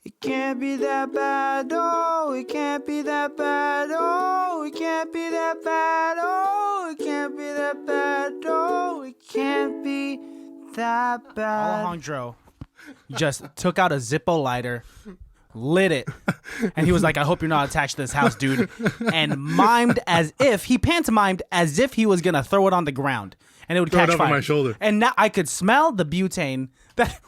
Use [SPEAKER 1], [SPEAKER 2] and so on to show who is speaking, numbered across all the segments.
[SPEAKER 1] It can't be that bad, oh, it can't be that bad, oh, it can't be that bad, oh, it can't be that bad, oh, it can't be that bad. Alejandro just took out a Zippo lighter, lit it, and he was like, I hope you're not attached to this house, dude, and pantomimed as if he was going to throw it on the ground, and it would catch fire.
[SPEAKER 2] On my shoulder.
[SPEAKER 1] And now I could smell the butane.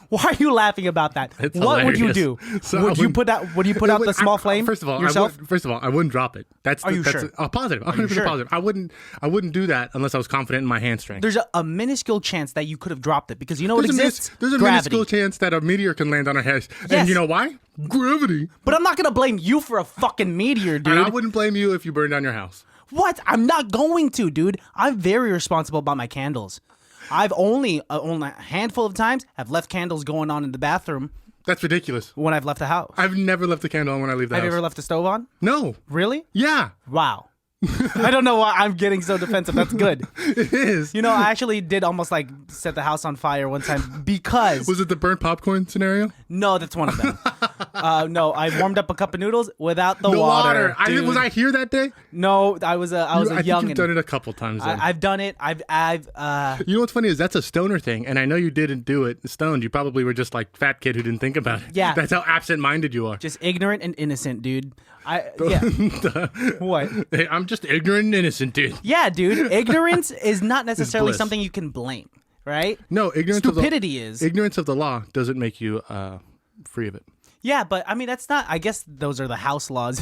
[SPEAKER 1] Why are you laughing about that?
[SPEAKER 2] It's
[SPEAKER 1] what
[SPEAKER 2] hilarious.
[SPEAKER 1] would you do? Would you put out the small flame?
[SPEAKER 2] First of all,
[SPEAKER 1] yourself?
[SPEAKER 2] I wouldn't drop it.
[SPEAKER 1] Are you sure?
[SPEAKER 2] Positive. 100% positive. I wouldn't do that unless I was confident in my hand strength.
[SPEAKER 1] There's a minuscule chance that you could have dropped it because you know what exists?
[SPEAKER 2] There's a
[SPEAKER 1] gravity.
[SPEAKER 2] minuscule chance that a meteor can land on our heads.
[SPEAKER 1] Yes.
[SPEAKER 2] And you know why? Gravity.
[SPEAKER 1] But I'm not gonna blame you for a fucking meteor, dude.
[SPEAKER 2] And I wouldn't blame you if you burned down your house.
[SPEAKER 1] What? I'm not going to, dude. I'm very responsible about my candles. I've only a handful of times have left candles going on in the bathroom.
[SPEAKER 2] That's ridiculous.
[SPEAKER 1] When I've left the house.
[SPEAKER 2] I've never left a candle on when I leave the house.
[SPEAKER 1] Have you ever left the stove on?
[SPEAKER 2] No.
[SPEAKER 1] Really?
[SPEAKER 2] Yeah.
[SPEAKER 1] Wow. I don't know why I'm getting so defensive. That's good.
[SPEAKER 2] It is.
[SPEAKER 1] You know, I actually did almost like set the house on fire one time because...
[SPEAKER 2] Was it the burnt popcorn scenario?
[SPEAKER 1] No, that's one of them. No, I warmed up a cup of noodles without the water.
[SPEAKER 2] Was I here that day?
[SPEAKER 1] No, I was a
[SPEAKER 2] I
[SPEAKER 1] young.
[SPEAKER 2] think you've done it a couple times. Then.
[SPEAKER 1] I've done it. I've.
[SPEAKER 2] You know what's funny is that's a stoner thing, and I know you didn't do it stoned. You probably were just like fat kid who didn't think about it.
[SPEAKER 1] Yeah,
[SPEAKER 2] that's how absent-minded you are.
[SPEAKER 1] Just ignorant and innocent, dude. What?
[SPEAKER 2] Hey, I'm just ignorant and innocent, dude.
[SPEAKER 1] Yeah, dude. Ignorance is not necessarily something you can blame, right?
[SPEAKER 2] No,
[SPEAKER 1] stupidity is.
[SPEAKER 2] Ignorance of the law doesn't make you free of it.
[SPEAKER 1] Yeah, but I mean that's not. I guess those are the house laws.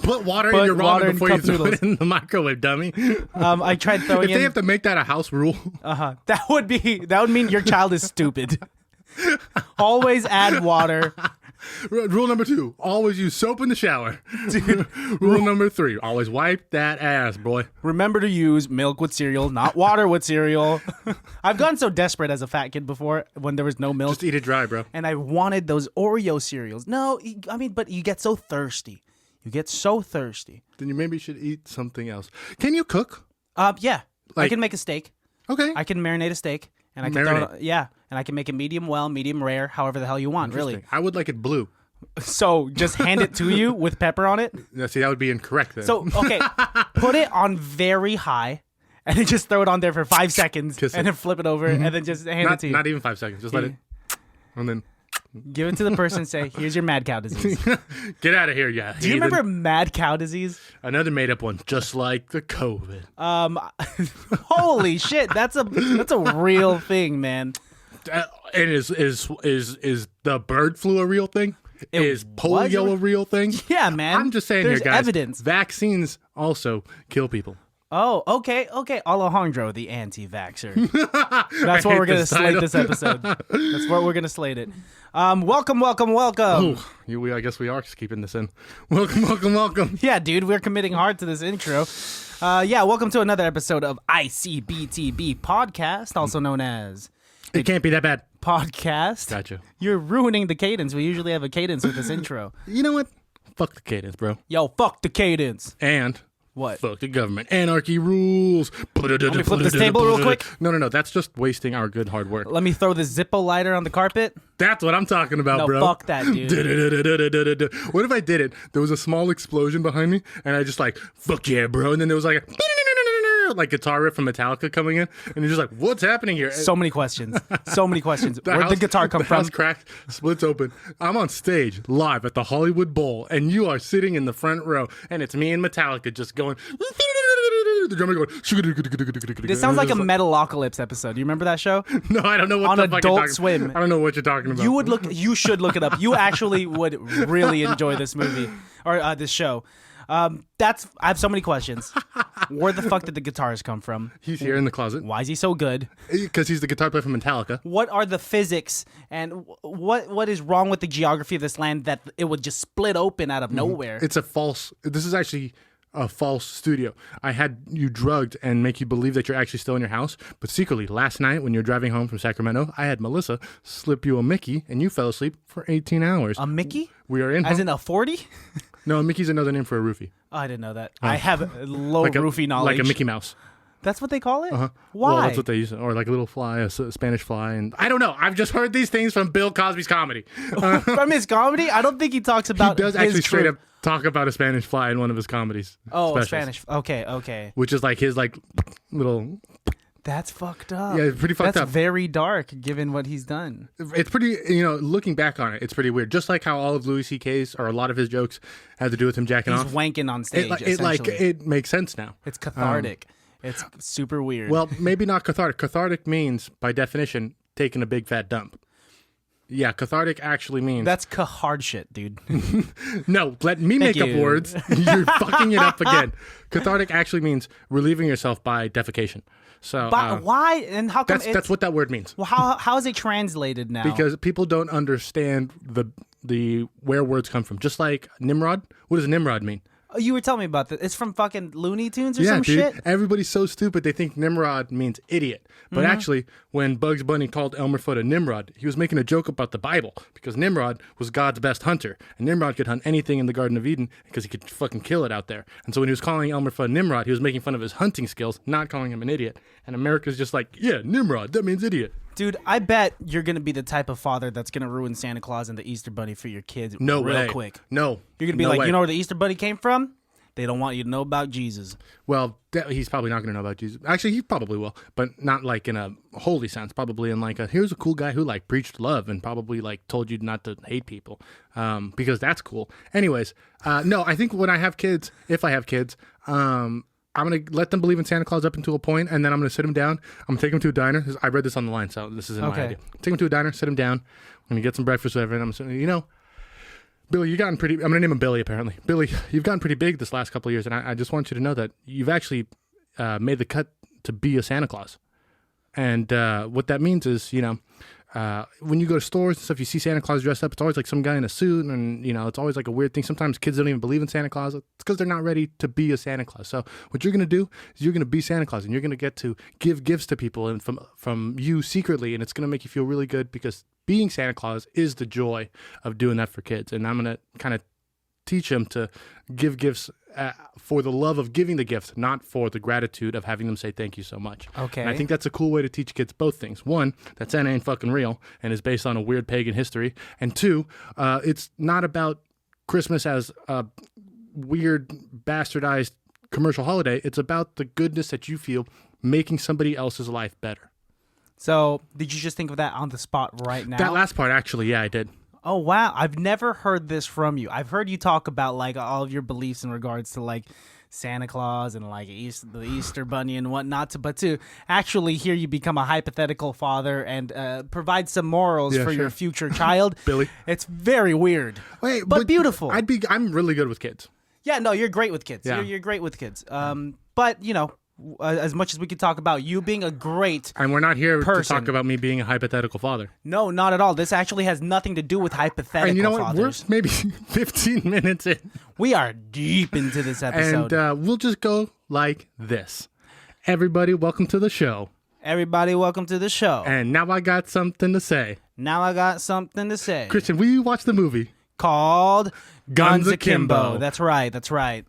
[SPEAKER 2] Put water in your ramen before you throw it in the microwave, dummy.
[SPEAKER 1] I tried throwing.
[SPEAKER 2] If they have to make that a house rule,
[SPEAKER 1] that would mean your child is stupid. Always add water.
[SPEAKER 2] Rule number 2, always use soap in the shower. Dude. Rule number 3, always wipe that ass, boy.
[SPEAKER 1] Remember to use milk with cereal, not water with cereal. I've gotten so desperate as a fat kid before when there was no milk.
[SPEAKER 2] Just eat it dry, bro.
[SPEAKER 1] And I wanted those Oreo cereals. No, I mean, but you get so thirsty.
[SPEAKER 2] Then you maybe should eat something else. Can you cook?
[SPEAKER 1] Yeah. I can make a steak.
[SPEAKER 2] Okay.
[SPEAKER 1] I can marinate a steak. And I can and I can make it medium well, medium rare, however the hell you want, really.
[SPEAKER 2] I would like it blue.
[SPEAKER 1] So just hand it to you with pepper on it?
[SPEAKER 2] No, see, that would be incorrect then.
[SPEAKER 1] So, okay, put it on very high and then just throw it on there for 5 seconds and then flip it over and then just hand it to you.
[SPEAKER 2] Not even 5 seconds. Just let it. And then
[SPEAKER 1] give it to the person and say, here's your mad cow disease.
[SPEAKER 2] Get out of here, yeah.
[SPEAKER 1] Do you remember mad cow disease?
[SPEAKER 2] Another made up one, just like the COVID.
[SPEAKER 1] Holy shit, that's a real thing, man.
[SPEAKER 2] And is the bird flu a real thing? Is polio a real thing?
[SPEAKER 1] Yeah, man.
[SPEAKER 2] I'm just saying
[SPEAKER 1] There's
[SPEAKER 2] here, guys.
[SPEAKER 1] Evidence.
[SPEAKER 2] Vaccines also kill people.
[SPEAKER 1] Oh, okay. Alejandro, the anti-vaxxer. That's what we're going to slate this episode. That's what we're going to slate it. Welcome.
[SPEAKER 2] Ooh, I guess we are keeping this in. Welcome.
[SPEAKER 1] Yeah, dude, we're committing hard to this intro. Welcome to another episode of ICBTB podcast, also known as...
[SPEAKER 2] It can't be that bad.
[SPEAKER 1] Podcast.
[SPEAKER 2] Gotcha.
[SPEAKER 1] You're ruining the cadence. We usually have a cadence with this intro.
[SPEAKER 2] You know what? Fuck the cadence, bro.
[SPEAKER 1] Yo, fuck the cadence.
[SPEAKER 2] And...
[SPEAKER 1] What?
[SPEAKER 2] Fuck the government. Anarchy rules.
[SPEAKER 1] Let me flip this table real quick.
[SPEAKER 2] No. That's just wasting our good hard work.
[SPEAKER 1] Let me throw this Zippo lighter on the carpet.
[SPEAKER 2] That's what I'm talking about, bro.
[SPEAKER 1] No, fuck that, dude.
[SPEAKER 2] What if I did it? There was a small explosion behind me, and I just like, fuck yeah, bro. And then there was like a guitar riff from Metallica coming in, and you're just like, what's happening here?
[SPEAKER 1] So many questions. Where'd the guitar come from?
[SPEAKER 2] The house cracks, splits open. I'm on stage live at the Hollywood Bowl, and you are sitting in the front row, and it's me and Metallica just going. The drummer going.
[SPEAKER 1] This sounds like a Metalocalypse episode. Do you remember that show?
[SPEAKER 2] No, I don't know what
[SPEAKER 1] on Adult Swim.
[SPEAKER 2] I don't know what you're talking about.
[SPEAKER 1] You should look it up. You actually would really enjoy this movie or this show. I have so many questions. Where the fuck did the guitars come from?
[SPEAKER 2] He's here in the closet.
[SPEAKER 1] Why is he so good?
[SPEAKER 2] Because he's the guitar player from Metallica.
[SPEAKER 1] What are the physics and what is wrong with the geography of this land that it would just split open out of nowhere?
[SPEAKER 2] This is actually a false studio. I had you drugged and make you believe that you're actually still in your house, but secretly last night when you're driving home from Sacramento, I had Melissa slip you a Mickey and you fell asleep for 18 hours.
[SPEAKER 1] A Mickey?
[SPEAKER 2] We are in
[SPEAKER 1] As in a 40?
[SPEAKER 2] No, a Mickey's another name for a roofie.
[SPEAKER 1] Oh, I didn't know that. I have low roofie knowledge.
[SPEAKER 2] Like a Mickey Mouse.
[SPEAKER 3] That's what they call it?
[SPEAKER 2] Uh-huh.
[SPEAKER 3] Why?
[SPEAKER 2] Well, that's what they use. Or like a little fly, a Spanish fly. And I don't know. I've just heard these things from Bill Cosby's comedy.
[SPEAKER 3] From his comedy? I don't think he talks about
[SPEAKER 2] He does
[SPEAKER 3] his
[SPEAKER 2] actually straight
[SPEAKER 3] trip.
[SPEAKER 2] up talk about a Spanish fly in one of his comedies.
[SPEAKER 3] Oh,
[SPEAKER 2] specials,
[SPEAKER 3] Spanish. Okay.
[SPEAKER 2] Which is like his like little...
[SPEAKER 3] That's fucked up.
[SPEAKER 2] Yeah, pretty fucked
[SPEAKER 3] That's
[SPEAKER 2] up.
[SPEAKER 3] very dark, given what he's done.
[SPEAKER 2] It's pretty, looking back on it, it's pretty weird. Just like how all of Louis C.K.'s or a lot of his jokes had to do with him jacking
[SPEAKER 3] He's
[SPEAKER 2] off.
[SPEAKER 3] wanking on stage,
[SPEAKER 2] It makes sense now.
[SPEAKER 3] It's cathartic. It's super weird.
[SPEAKER 2] Well, maybe not cathartic. Cathartic means, by definition, taking a big fat dump. Yeah, cathartic actually means...
[SPEAKER 3] That's hard shit, dude.
[SPEAKER 2] No, let me make up words. You're fucking it up again. Cathartic actually means relieving yourself by defecation. So
[SPEAKER 3] But why and how come
[SPEAKER 2] that's what that word means.
[SPEAKER 3] Well, how is it translated now?
[SPEAKER 2] Because people don't understand the where words come from. Just like Nimrod. What does Nimrod mean?
[SPEAKER 3] Oh, you were telling me about that. It's from fucking Looney Tunes or
[SPEAKER 2] Yeah,
[SPEAKER 3] some
[SPEAKER 2] dude.
[SPEAKER 3] shit?
[SPEAKER 2] Everybody's so stupid they think Nimrod means idiot. But actually, when Bugs Bunny called Elmer Fudd a Nimrod, he was making a joke about the Bible because Nimrod was God's best hunter. And Nimrod could hunt anything in the Garden of Eden because he could fucking kill it out there. And so when he was calling Elmer Fudd Nimrod, he was making fun of his hunting skills, not calling him an idiot. And America's just like, yeah, Nimrod, that means idiot.
[SPEAKER 3] Dude, I bet you're going to be the type of father that's going to ruin Santa Claus and the Easter Bunny for your kids
[SPEAKER 2] No
[SPEAKER 3] real
[SPEAKER 2] way.
[SPEAKER 3] quick.
[SPEAKER 2] No.
[SPEAKER 3] You're going to be
[SPEAKER 2] No
[SPEAKER 3] like,
[SPEAKER 2] way.
[SPEAKER 3] you know where the Easter Bunny came from? They don't want you to know about Jesus.
[SPEAKER 2] Well, he's probably not going to know about Jesus. Actually, he probably will, but not like in a holy sense. Probably in like here's a cool guy who like preached love and probably like told you not to hate people, because that's cool. Anyways, no, I think when I have kids, if I have kids, I'm going to let them believe in Santa Claus up until a point, and then I'm going to sit them down. I'm going to take them to a diner. I read this on the line, so this isn't my idea. Take them to a diner, sit them down. I'm going to get some breakfast, whatever, and I'm saying, Billy, you've gotten pretty... I'm going to name him Billy, apparently. Billy, you've gotten pretty big this last couple of years, and I just want you to know that you've actually made the cut to be a Santa Claus. And what that means is, when you go to stores and stuff, you see Santa Claus dressed up, it's always like some guy in a suit, and, it's always like a weird thing. Sometimes kids don't even believe in Santa Claus. It's because they're not ready to be a Santa Claus. So what you're going to do is you're going to be Santa Claus, and you're going to get to give gifts to people and from you secretly, and it's going to make you feel really good because being Santa Claus is the joy of doing that for kids. And I'm going to kind of teach them to give gifts for the love of giving the gift, not for the gratitude of having them say thank you so much.
[SPEAKER 3] Okay.
[SPEAKER 2] And I think that's a cool way to teach kids both things. One, that Santa ain't fucking real and is based on a weird pagan history. And two, it's not about Christmas as a weird, bastardized commercial holiday. It's about the goodness that you feel making somebody else's life better.
[SPEAKER 3] So, did you just think of that on the spot right now?
[SPEAKER 2] That last part, actually, yeah, I did.
[SPEAKER 3] Oh, wow. I've never heard this from you. I've heard you talk about, like, all of your beliefs in regards to, like, Santa Claus and, like, the Easter Bunny and whatnot. But to actually hear you become a hypothetical father and provide some morals for your future child,
[SPEAKER 2] Billy,
[SPEAKER 3] it's very weird.
[SPEAKER 2] Wait,
[SPEAKER 3] but beautiful.
[SPEAKER 2] I'm really good with kids.
[SPEAKER 3] Yeah, no, you're great with kids.
[SPEAKER 2] Yeah.
[SPEAKER 3] You're great with kids. But, as much as we could talk about you being a great
[SPEAKER 2] And we're not here
[SPEAKER 3] person.
[SPEAKER 2] to talk about me being a hypothetical father.
[SPEAKER 3] No, not at all. This actually has nothing to do with hypothetical
[SPEAKER 2] And you know what?
[SPEAKER 3] fathers.
[SPEAKER 2] We're maybe 15 minutes in.
[SPEAKER 3] We are deep into this episode.
[SPEAKER 2] And we'll just go like this. Everybody, welcome to the show.
[SPEAKER 3] Everybody, welcome to the show.
[SPEAKER 2] And now I got something to say.
[SPEAKER 3] Now I got something to say.
[SPEAKER 2] Christian, will you watch the movie?
[SPEAKER 3] Called
[SPEAKER 2] Guns
[SPEAKER 3] Akimbo.
[SPEAKER 2] Akimbo.
[SPEAKER 3] That's right.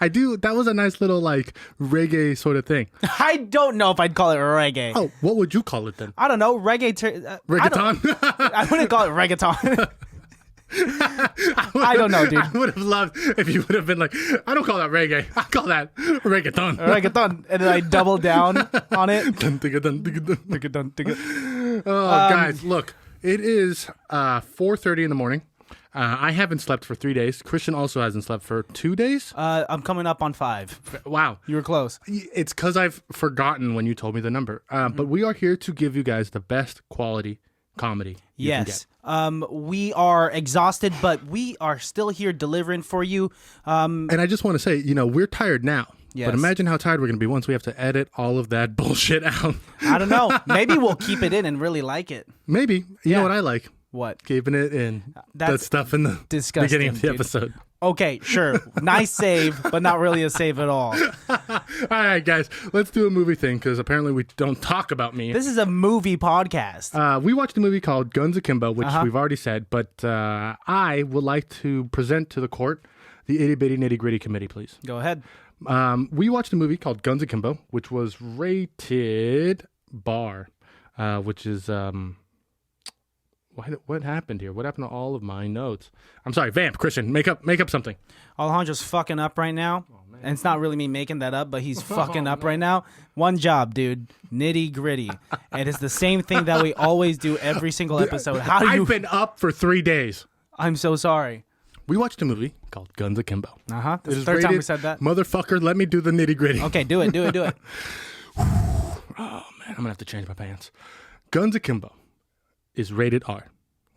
[SPEAKER 2] I do. That was a nice little like reggae sort of thing.
[SPEAKER 3] I don't know if I'd call it reggae.
[SPEAKER 2] Oh, what would you call it then?
[SPEAKER 3] I don't know. Reggae.
[SPEAKER 2] Reggaeton?
[SPEAKER 3] I wouldn't call it reggaeton. I don't know, dude.
[SPEAKER 2] I would have loved if you would have been like, I don't call that reggae. I call that reggaeton.
[SPEAKER 3] Reggaeton. And then I double down on it.
[SPEAKER 2] Dun, digga, dun, digga, dun. Oh, guys, look. It is 4:30 in the morning. I haven't slept for 3 days. Christian also hasn't slept for 2 days.
[SPEAKER 3] I'm coming up on 5.
[SPEAKER 2] Wow.
[SPEAKER 3] You were close.
[SPEAKER 2] It's because I've forgotten when you told me the number. But we are here to give you guys the best quality comedy you can get.
[SPEAKER 3] We are exhausted, but we are still here delivering for you.
[SPEAKER 2] And I just want to say, we're tired now.
[SPEAKER 3] Yes.
[SPEAKER 2] But imagine how tired we're going to be once we have to edit all of that bullshit out.
[SPEAKER 3] I don't know. Maybe we'll keep it in and really like it.
[SPEAKER 2] Maybe. You know what I like?
[SPEAKER 3] What?
[SPEAKER 2] Keeping it in.
[SPEAKER 3] That's
[SPEAKER 2] that stuff in the
[SPEAKER 3] disgusting,
[SPEAKER 2] beginning of the
[SPEAKER 3] dude.
[SPEAKER 2] episode.
[SPEAKER 3] Okay, sure. Nice save, but not really a save at all.
[SPEAKER 2] All right, guys. Let's do a movie thing because apparently we don't talk about me.
[SPEAKER 3] This is a movie podcast.
[SPEAKER 2] We watched a movie called Guns Akimbo, which we've already said, but I would like to present to the court the Itty Bitty Nitty Gritty Committee, please.
[SPEAKER 3] Go ahead.
[SPEAKER 2] We watched a movie called Guns Akimbo, which was rated bar, which is what happened here? What happened to all of my notes? I'm sorry, Vamp, Christian, make up something.
[SPEAKER 3] Alejandro's fucking up right now. And it's not really me making that up, but he's fucking up right now. One job, dude. Nitty gritty. And it's the same thing that we always do every single episode. How do you...
[SPEAKER 2] I've been up for 3 days.
[SPEAKER 3] I'm so sorry.
[SPEAKER 2] We watched a movie called Guns Akimbo.
[SPEAKER 3] Uh-huh. This is the third time we said that.
[SPEAKER 2] Motherfucker, let me do the nitty gritty.
[SPEAKER 3] Okay, do it.
[SPEAKER 2] Oh, man, I'm going to have to change my pants. Guns Akimbo is rated R.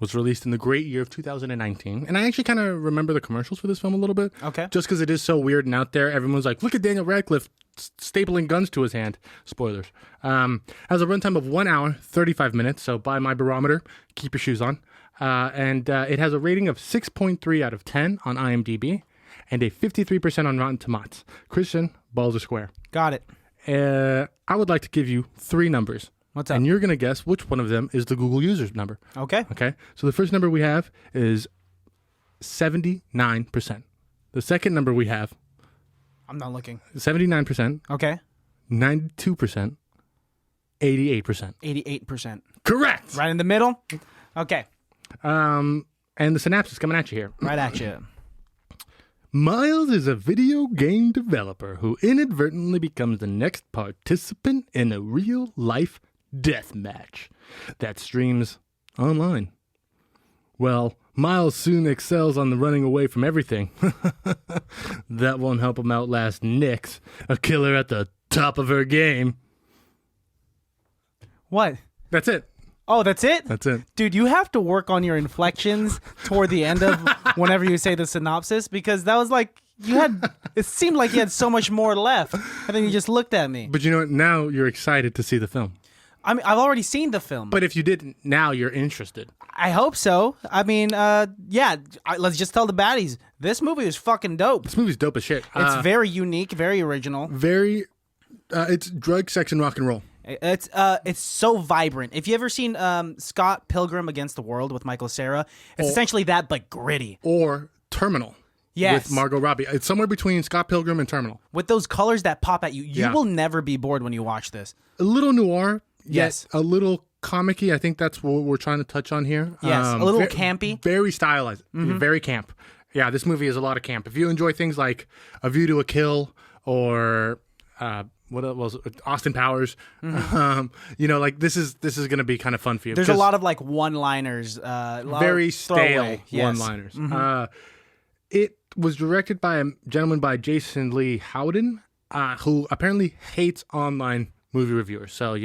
[SPEAKER 2] Was released in the great year of 2019. And I actually kind of remember the commercials for this film a little bit.
[SPEAKER 3] Okay.
[SPEAKER 2] Just because it is so weird and out there. Everyone's like, look at Daniel Radcliffe stapling guns to his hand. Spoilers. Has a runtime of 1 hour, 35 minutes. So by my barometer, keep your shoes on. And it has a rating of 6.3 out of 10 on IMDb. And a 53% on Rotten Tomatoes. Christian, balls are square.
[SPEAKER 3] Got it.
[SPEAKER 2] I would like to give you 3 numbers.
[SPEAKER 3] What's up?
[SPEAKER 2] And you're going to guess which one of them is the Google user's number.
[SPEAKER 3] Okay.
[SPEAKER 2] Okay. So the first number we have is 79%. The second number we have,
[SPEAKER 3] I'm not looking.
[SPEAKER 2] 79%,
[SPEAKER 3] Okay.
[SPEAKER 2] 92%, 88%.
[SPEAKER 3] 88%.
[SPEAKER 2] Correct.
[SPEAKER 3] Right in the middle? Okay.
[SPEAKER 2] And the synopsis coming at you here.
[SPEAKER 3] Right at you.
[SPEAKER 2] Miles is a video game developer who inadvertently becomes the next participant in a real-life death match that streams online. Well, Miles soon excels on the running away from everything. That won't help him outlast Nyx, a killer at the top of her game.
[SPEAKER 3] What?
[SPEAKER 2] That's it.
[SPEAKER 3] Oh, that's it?
[SPEAKER 2] That's it.
[SPEAKER 3] Dude, you have to work on your inflections toward the end of whenever you say the synopsis, because that was like, it seemed like you had so much more left, and then you just looked at me.
[SPEAKER 2] But you know what? Now you're excited to see the film.
[SPEAKER 3] I mean, I've already seen the film.
[SPEAKER 2] But if you didn't, now you're interested.
[SPEAKER 3] I hope so. I mean, let's just tell the baddies. This movie is fucking dope.
[SPEAKER 2] This movie's dope as shit.
[SPEAKER 3] It's very unique, very original.
[SPEAKER 2] It's drug, sex, and rock and roll.
[SPEAKER 3] It's so vibrant. If you ever seen Scott Pilgrim Against the World with Michael Cera, it's essentially that, but gritty.
[SPEAKER 2] Or Terminal.
[SPEAKER 3] Yes.
[SPEAKER 2] With Margot Robbie. It's somewhere between Scott Pilgrim and Terminal.
[SPEAKER 3] With those colors that pop at you, you will never be bored when you watch this.
[SPEAKER 2] A little noir.
[SPEAKER 3] Yes.
[SPEAKER 2] A little comic-y. I think that's what we're trying to touch on here.
[SPEAKER 3] Yes. A little campy.
[SPEAKER 2] Very stylized. Very camp. Yeah, this movie is a lot of camp. If you enjoy things like A View to a Kill or what was Austin Powers, like this is going to be kind of fun for you.
[SPEAKER 3] There's a lot of like one-liners.
[SPEAKER 2] Very stale one-liners. It was directed by a gentleman by Jason Lee Howden, who apparently hates online movie reviewers. So,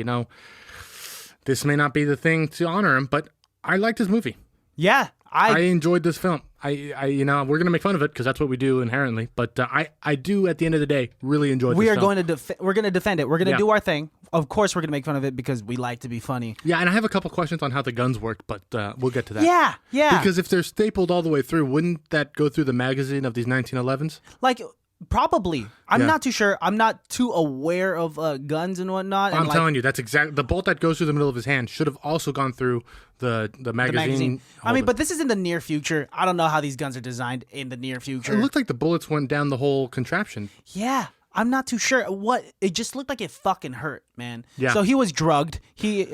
[SPEAKER 2] this may not be the thing to honor him, but I liked his movie.
[SPEAKER 3] Yeah.
[SPEAKER 2] I enjoyed this film. We're going to make fun of it because that's what we do inherently. But I do, at the end of the day, really enjoy this film.
[SPEAKER 3] We're going to defend it. We're going to do our thing. Of course, we're going to make fun of it because we like to be funny.
[SPEAKER 2] Yeah, and I have a couple questions on how the guns work, but we'll get to that.
[SPEAKER 3] Yeah.
[SPEAKER 2] Because if they're stapled all the way through, wouldn't that go through the magazine of these 1911s?
[SPEAKER 3] Like, probably. I'm not too sure. I'm not too aware of guns and whatnot.
[SPEAKER 2] I'm telling you, that's exactly the bolt that goes through the middle of his hand should have also gone through the magazine.
[SPEAKER 3] I mean, but this is in the near future. I don't know how these guns are designed in the near future.
[SPEAKER 2] It looked like the bullets went down the whole contraption.
[SPEAKER 3] Yeah. I'm not too sure it just looked like it fucking hurt, man.
[SPEAKER 2] Yeah.
[SPEAKER 3] So he was drugged. He's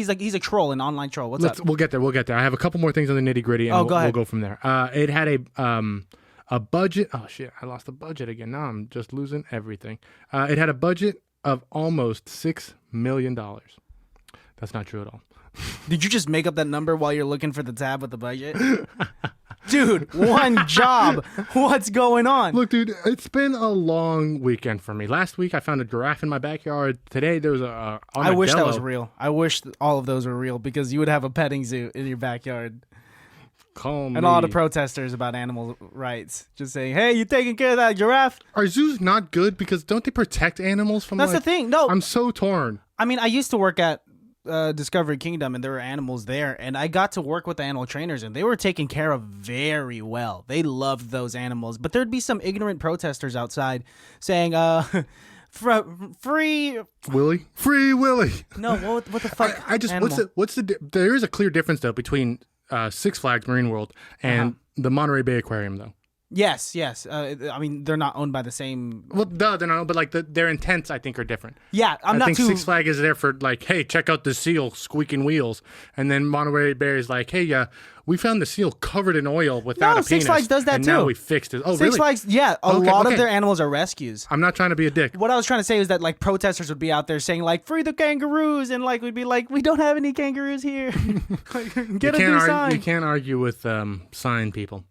[SPEAKER 3] a troll, an online troll. What's up?
[SPEAKER 2] We'll get there. I have a couple more things on the nitty gritty, and we'll go from there. It had a budget. Oh shit! I lost the budget again. Now I'm just losing everything. It had a budget of almost $6 million. That's not true at all.
[SPEAKER 3] Did you just make up that number while you're looking for the tab with the budget? Dude, one job. What's going on?
[SPEAKER 2] Look, dude, it's been a long weekend for me. Last week, I found a giraffe in my backyard. Today, there was a
[SPEAKER 3] I wish that was real. I wish all of those were real because you would have a petting zoo in your backyard. And all the protesters about animal rights just saying, hey, you taking care of that giraffe?
[SPEAKER 2] Are zoos not good because don't they protect animals from
[SPEAKER 3] That's the thing. No.
[SPEAKER 2] I'm so torn.
[SPEAKER 3] I mean, I used to work at Discovery Kingdom, and there were animals there, and I got to work with the animal trainers, and they were taken care of very well. They loved those animals, but there'd be some ignorant protesters outside saying, free
[SPEAKER 2] Willie, free Willie.
[SPEAKER 3] No, what the fuck?
[SPEAKER 2] There is a clear difference though between Six Flags Marine World and the Monterey Bay Aquarium though.
[SPEAKER 3] Yes. I mean, they're not owned by the same.
[SPEAKER 2] Well, they're not, but like their intents, I think, are different.
[SPEAKER 3] Yeah,
[SPEAKER 2] I think Six Flags is there for like, hey, check out the seal squeaking wheels, and then Monterey Bay is like, hey, we found the seal covered in oil without a penis.
[SPEAKER 3] Six Flags does that
[SPEAKER 2] and
[SPEAKER 3] too.
[SPEAKER 2] Now we fixed it. Oh,
[SPEAKER 3] Six
[SPEAKER 2] really?
[SPEAKER 3] Flags, yeah. A lot of their animals are rescues.
[SPEAKER 2] I'm not trying to be a dick.
[SPEAKER 3] What I was trying to say is that like protesters would be out there saying like free the kangaroos, and like we'd be like, we don't have any kangaroos here. Get a new sign.
[SPEAKER 2] You can't argue with sign people.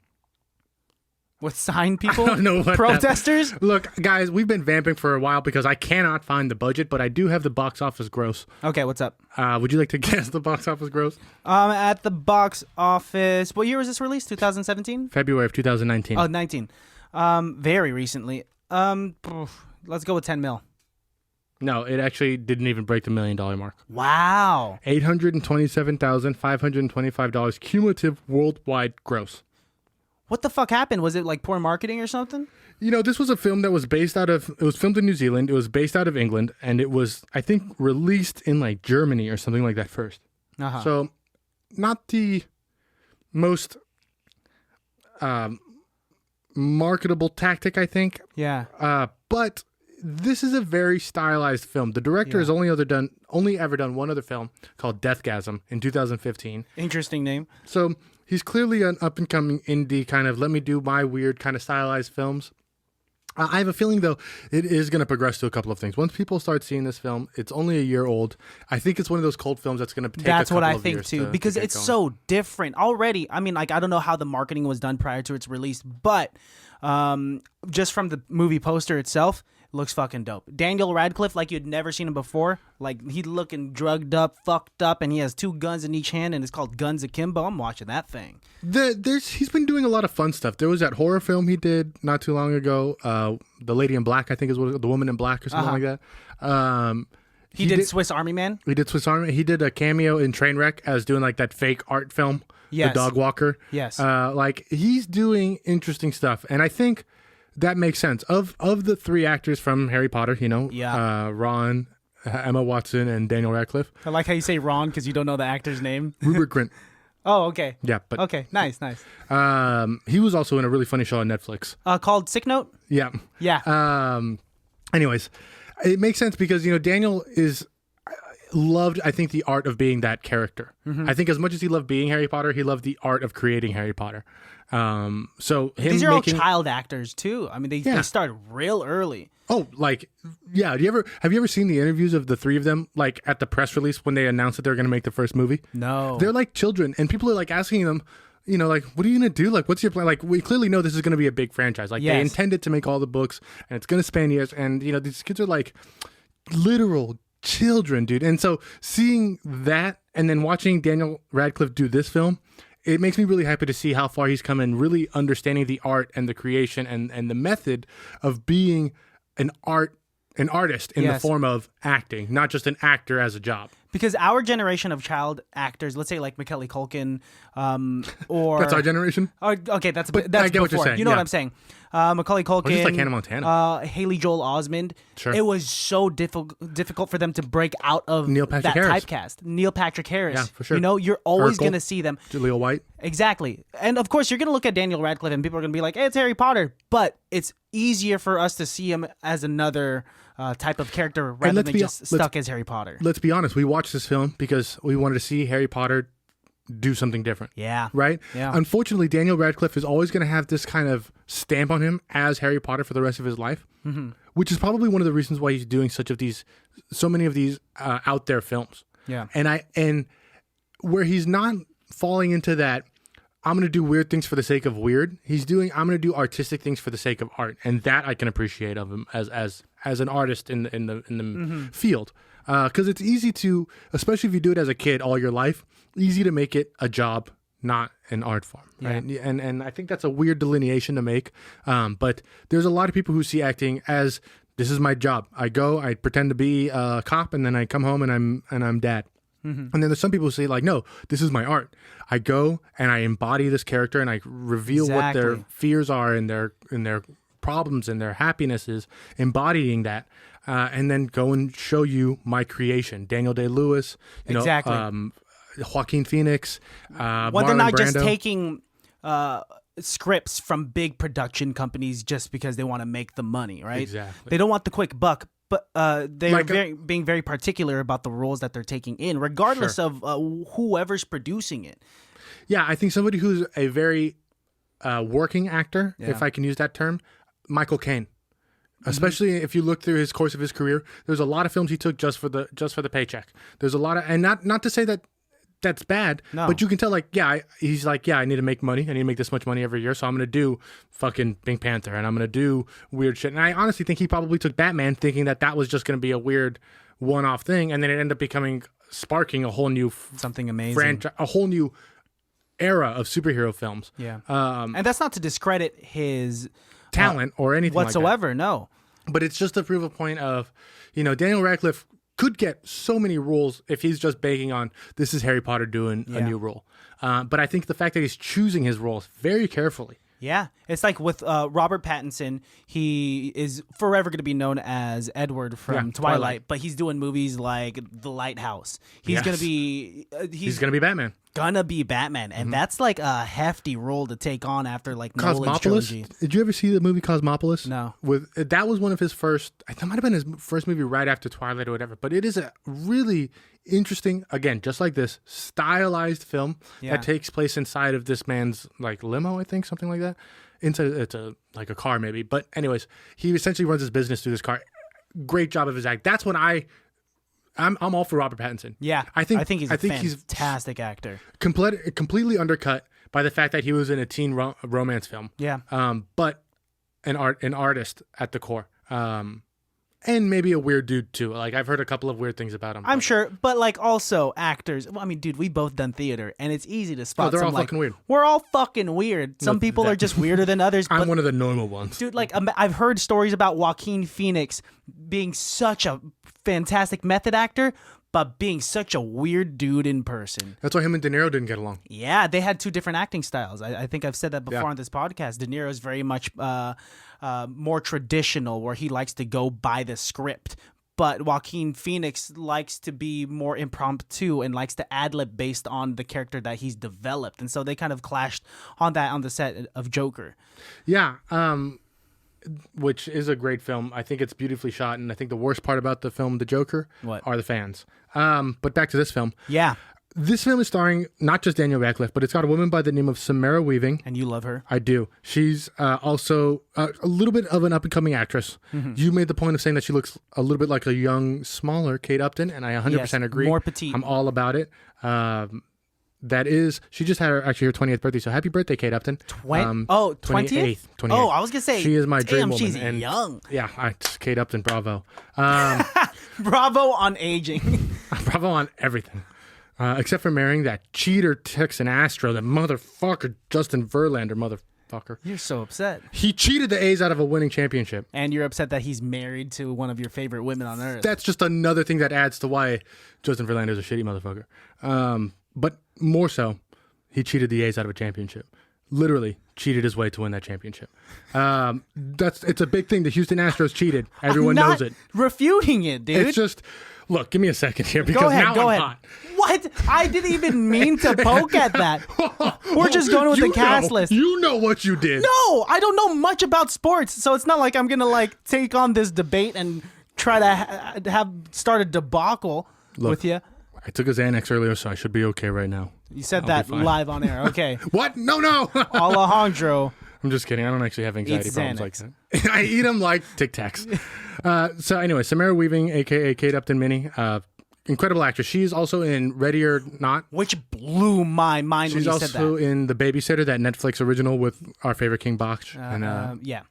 [SPEAKER 3] With sign people?
[SPEAKER 2] I don't know what
[SPEAKER 3] protesters?
[SPEAKER 2] Look, guys, we've been vamping for a while because I cannot find the budget, but I do have the box office gross.
[SPEAKER 3] Okay, what's up?
[SPEAKER 2] Would you like to guess the box office gross?
[SPEAKER 3] At the box office, what year was this released? 2017?
[SPEAKER 2] February of 2019.
[SPEAKER 3] Oh, 19. Very recently. Let's go with 10 mil.
[SPEAKER 2] No, it actually didn't even break the $1 million mark.
[SPEAKER 3] Wow.
[SPEAKER 2] $827,525 cumulative worldwide gross.
[SPEAKER 3] What the fuck happened? Was it like poor marketing or something?
[SPEAKER 2] You know, this was a film that was it was filmed in New Zealand. It was based out of England, and it was, I think, released in like Germany or something like that first.
[SPEAKER 3] Uh-huh.
[SPEAKER 2] So, not the most marketable tactic, I think.
[SPEAKER 3] Yeah.
[SPEAKER 2] But this is a very stylized film. The director has only ever done one other film called Deathgasm in 2015.
[SPEAKER 3] Interesting name.
[SPEAKER 2] So he's clearly an up-and-coming indie kind of, let me do my weird kind of stylized films. I have a feeling, though, it is going to progress to a couple of things. Once people start seeing this film, it's only a year old. I think it's one of those cult films that's going to take
[SPEAKER 3] That's
[SPEAKER 2] a couple
[SPEAKER 3] what I
[SPEAKER 2] of
[SPEAKER 3] think,
[SPEAKER 2] years
[SPEAKER 3] too,
[SPEAKER 2] to
[SPEAKER 3] because
[SPEAKER 2] get
[SPEAKER 3] it's
[SPEAKER 2] going.
[SPEAKER 3] so different already. I mean, like, I don't know how the marketing was done prior to its release, but just from the movie poster itself, looks fucking dope. Daniel Radcliffe, like you'd never seen him before. Like, he's looking drugged up, fucked up, and he has 2 guns in each hand, and it's called Guns Akimbo. I'm watching that thing.
[SPEAKER 2] He's been doing a lot of fun stuff. There was that horror film he did not too long ago. The Lady in Black, I think is what the Woman in Black or something like that.
[SPEAKER 3] He did Swiss Army Man.
[SPEAKER 2] He did Swiss Army. He did a cameo in Trainwreck as doing like that fake art film.
[SPEAKER 3] Yes.
[SPEAKER 2] The Dog Walker.
[SPEAKER 3] Yes.
[SPEAKER 2] Like he's doing interesting stuff, and I think that makes sense. Of the 3 actors from Harry Potter, you know, Ron, Emma Watson, and Daniel Radcliffe.
[SPEAKER 3] I like how you say Ron because you don't know the actor's name.
[SPEAKER 2] Rupert Grint.
[SPEAKER 3] Oh, okay.
[SPEAKER 2] Yeah, but
[SPEAKER 3] okay, nice.
[SPEAKER 2] He was also in a really funny show on Netflix.
[SPEAKER 3] Called Sick Note.
[SPEAKER 2] Yeah.
[SPEAKER 3] Yeah.
[SPEAKER 2] Anyways, it makes sense because Daniel loved, I think, the art of being that character. Mm-hmm. I think as much as he loved being Harry Potter, he loved the art of creating Harry Potter. So
[SPEAKER 3] these are all child actors too. I mean, they start real early.
[SPEAKER 2] Oh, like, yeah. Have you ever seen the interviews of the 3 of them, like at the press release when they announced that they're going to make the first movie?
[SPEAKER 3] No.
[SPEAKER 2] They're like children, and people are like asking them, like, what are you going to do? Like, what's your plan? Like, we clearly know this is going to be a big franchise. Like, they intended to make all the books, and it's going to span years. And, these kids are like literal children, dude. And so seeing that and then watching Daniel Radcliffe do this film, it makes me really happy to see how far he's come in really understanding the art and the creation and the method of being an artist in the form of acting, not just an actor as a job.
[SPEAKER 3] Because our generation of child actors, let's say like Macaulay Culkin, or
[SPEAKER 2] that's our generation.
[SPEAKER 3] Okay, that's
[SPEAKER 2] I get
[SPEAKER 3] before.
[SPEAKER 2] what you're saying.
[SPEAKER 3] You know what I'm saying? Macaulay Culkin,
[SPEAKER 2] or just like Hannah Montana,
[SPEAKER 3] Haley Joel Osment.
[SPEAKER 2] Sure.
[SPEAKER 3] It was so difficult for them to break out of
[SPEAKER 2] Neil Patrick Harris.
[SPEAKER 3] typecast. Neil Patrick Harris.
[SPEAKER 2] Yeah, for sure.
[SPEAKER 3] You're always
[SPEAKER 2] Urkel.
[SPEAKER 3] going to see them.
[SPEAKER 2] Jaleel White.
[SPEAKER 3] Exactly. And of course, you're going to look at Daniel Radcliffe and people are going to be like, hey, it's Harry Potter. But it's easier for us to see him as another type of character rather than just stuck as Harry Potter.
[SPEAKER 2] Let's be honest. We watched this film because we wanted to see Harry Potter do something different.
[SPEAKER 3] Yeah.
[SPEAKER 2] Right?
[SPEAKER 3] Yeah.
[SPEAKER 2] Unfortunately, Daniel Radcliffe is always going to have this kind of stamp on him as Harry Potter for the rest of his life, which is probably one of the reasons why he's doing so many of these out there films.
[SPEAKER 3] Yeah.
[SPEAKER 2] And where he's not falling into that, I'm going to do weird things for the sake of weird. I'm going to do artistic things for the sake of art. And that I can appreciate of him as an artist in the field. Because it's easy to, especially if you do it as a kid all your life, easy to make it a job, not an art form. Right? Yeah. And I think that's a weird delineation to make. But there's a lot of people who see acting as, this is my job. I go, I pretend to be a cop, and then I come home and I'm dad. Mm-hmm. And then there's some people who say like, no, this is my art. I go and I embody this character and I reveal what their fears are and their problems and their happinesses, embodying that, and then go and show you my creation. Daniel Day-Lewis, Joaquin Phoenix,
[SPEAKER 3] they're not
[SPEAKER 2] Marlon
[SPEAKER 3] just
[SPEAKER 2] Brando.
[SPEAKER 3] taking scripts from big production companies just because they want to make the money, right?
[SPEAKER 2] Exactly.
[SPEAKER 3] They don't want the quick buck, but they're
[SPEAKER 2] Like
[SPEAKER 3] being very particular about the roles that they're taking in, regardless of whoever's producing it.
[SPEAKER 2] Yeah, I think somebody who's a very working actor, if I can use that term, Michael Caine. Especially if you look through his course of his career, there's a lot of films he took just for the paycheck. There's a lot of, and not to say that that's bad, but you can tell he's like, I need to make money. I need to make this much money every year, so I'm gonna do fucking Pink Panther, and I'm gonna do weird shit. And I honestly think he probably took Batman thinking that was just gonna be a weird one-off thing, and then it ended up sparking a whole new
[SPEAKER 3] something amazing,
[SPEAKER 2] a whole new era of superhero films.
[SPEAKER 3] Yeah, and that's not to discredit his
[SPEAKER 2] talent or anything
[SPEAKER 3] whatsoever.
[SPEAKER 2] Like that.
[SPEAKER 3] No,
[SPEAKER 2] but it's just to prove a point of, Daniel Radcliffe could get so many roles if he's just banking on this is Harry Potter doing a new role. But I think the fact that he's choosing his roles very carefully.
[SPEAKER 3] Yeah, it's like with Robert Pattinson, he is forever going to be known as Edward from Twilight, but he's doing movies like The Lighthouse. He's going to be
[SPEAKER 2] he's going to be Batman.
[SPEAKER 3] And that's like a hefty role to take on after like Nolan's trilogy.
[SPEAKER 2] Did you ever see the movie Cosmopolis?
[SPEAKER 3] No.
[SPEAKER 2] That was one of his first. That might have been his first movie right after Twilight or whatever. But it is a really interesting, again, just like this, stylized film that takes place inside of this man's like limo, I think, something like that. It's like a car maybe. But anyways, he essentially runs his business through this car. Great job of his act. That's when I'm all for Robert Pattinson.
[SPEAKER 3] Yeah, I think he's a fantastic actor.
[SPEAKER 2] Completely undercut by the fact that he was in a teen romance film.
[SPEAKER 3] Yeah.
[SPEAKER 2] But an artist at the core. And maybe a weird dude too. Like I've heard a couple of weird things about him.
[SPEAKER 3] I'm sure, but like also actors. Well, I mean, dude, we both done theater, and it's easy to spot.
[SPEAKER 2] Oh, they're all fucking weird.
[SPEAKER 3] We're all fucking weird. Some people are just weirder than others.
[SPEAKER 2] I'm one of the normal ones,
[SPEAKER 3] dude. Like I've heard stories about Joaquin Phoenix being such a fantastic method actor, but being such a weird dude in person.
[SPEAKER 2] That's why him and De Niro didn't get along.
[SPEAKER 3] Yeah, they had two different acting styles. I think I've said that before on this podcast. De Niro is very much more traditional, where he likes to go by the script. But Joaquin Phoenix likes to be more impromptu and likes to ad-lib based on the character that he's developed. And so they kind of clashed on that on the set of Joker.
[SPEAKER 2] Yeah, which is a great film. I think it's beautifully shot, and I think the worst part about the film, The Joker, are the fans. But back to this film.
[SPEAKER 3] Yeah.
[SPEAKER 2] This film is starring not just Daniel Radcliffe, but it's got a woman by the name of Samara Weaving.
[SPEAKER 3] And you love her.
[SPEAKER 2] I do. She's also a little bit of an up-and-coming actress. Mm-hmm. You made the point of saying that she looks a little bit like a young, smaller Kate Upton, and I 100% agree.
[SPEAKER 3] More petite.
[SPEAKER 2] I'm all about it. She just had her 20th birthday, so happy birthday, Kate Upton.
[SPEAKER 3] 20th?
[SPEAKER 2] 28th.
[SPEAKER 3] Oh, I was going to say.
[SPEAKER 2] She is my dream woman.
[SPEAKER 3] She's young.
[SPEAKER 2] Yeah, Kate Upton, bravo.
[SPEAKER 3] Bravo on aging.
[SPEAKER 2] Bravo on everything. Except for marrying that cheater Texan Astro, that motherfucker Justin Verlander, motherfucker.
[SPEAKER 3] You're so upset.
[SPEAKER 2] He cheated the A's out of a winning championship.
[SPEAKER 3] And you're upset that he's married to one of your favorite women on earth.
[SPEAKER 2] That's just another thing that adds to why Justin Verlander's a shitty motherfucker. But more so, he cheated the A's out of a championship. Literally cheated his way to win that championship. It's a big thing. The Houston Astros cheated. Everyone knows it.
[SPEAKER 3] Refuting it, dude.
[SPEAKER 2] It's just, look, give me a second here because I'm hot.
[SPEAKER 3] What? I didn't even mean to poke at that. We're just going with the cast list.
[SPEAKER 2] You know what you did.
[SPEAKER 3] No, I don't know much about sports, so it's not like I'm gonna take on this debate and try to start a debacle with you.
[SPEAKER 2] I took a Xanax earlier, so I should be okay right now.
[SPEAKER 3] You said that live on air. Okay.
[SPEAKER 2] What? No.
[SPEAKER 3] Alejandro.
[SPEAKER 2] I'm just kidding. I don't actually have anxiety problems like that. I eat them like Tic Tacs. So anyway, Samara Weaving, a.k.a. Kate Upton Minnie, incredible actress. She's also in Ready or Not.
[SPEAKER 3] Which blew my mind when you said that. She's
[SPEAKER 2] also in The Babysitter, that Netflix original with our favorite King Bach. Yeah.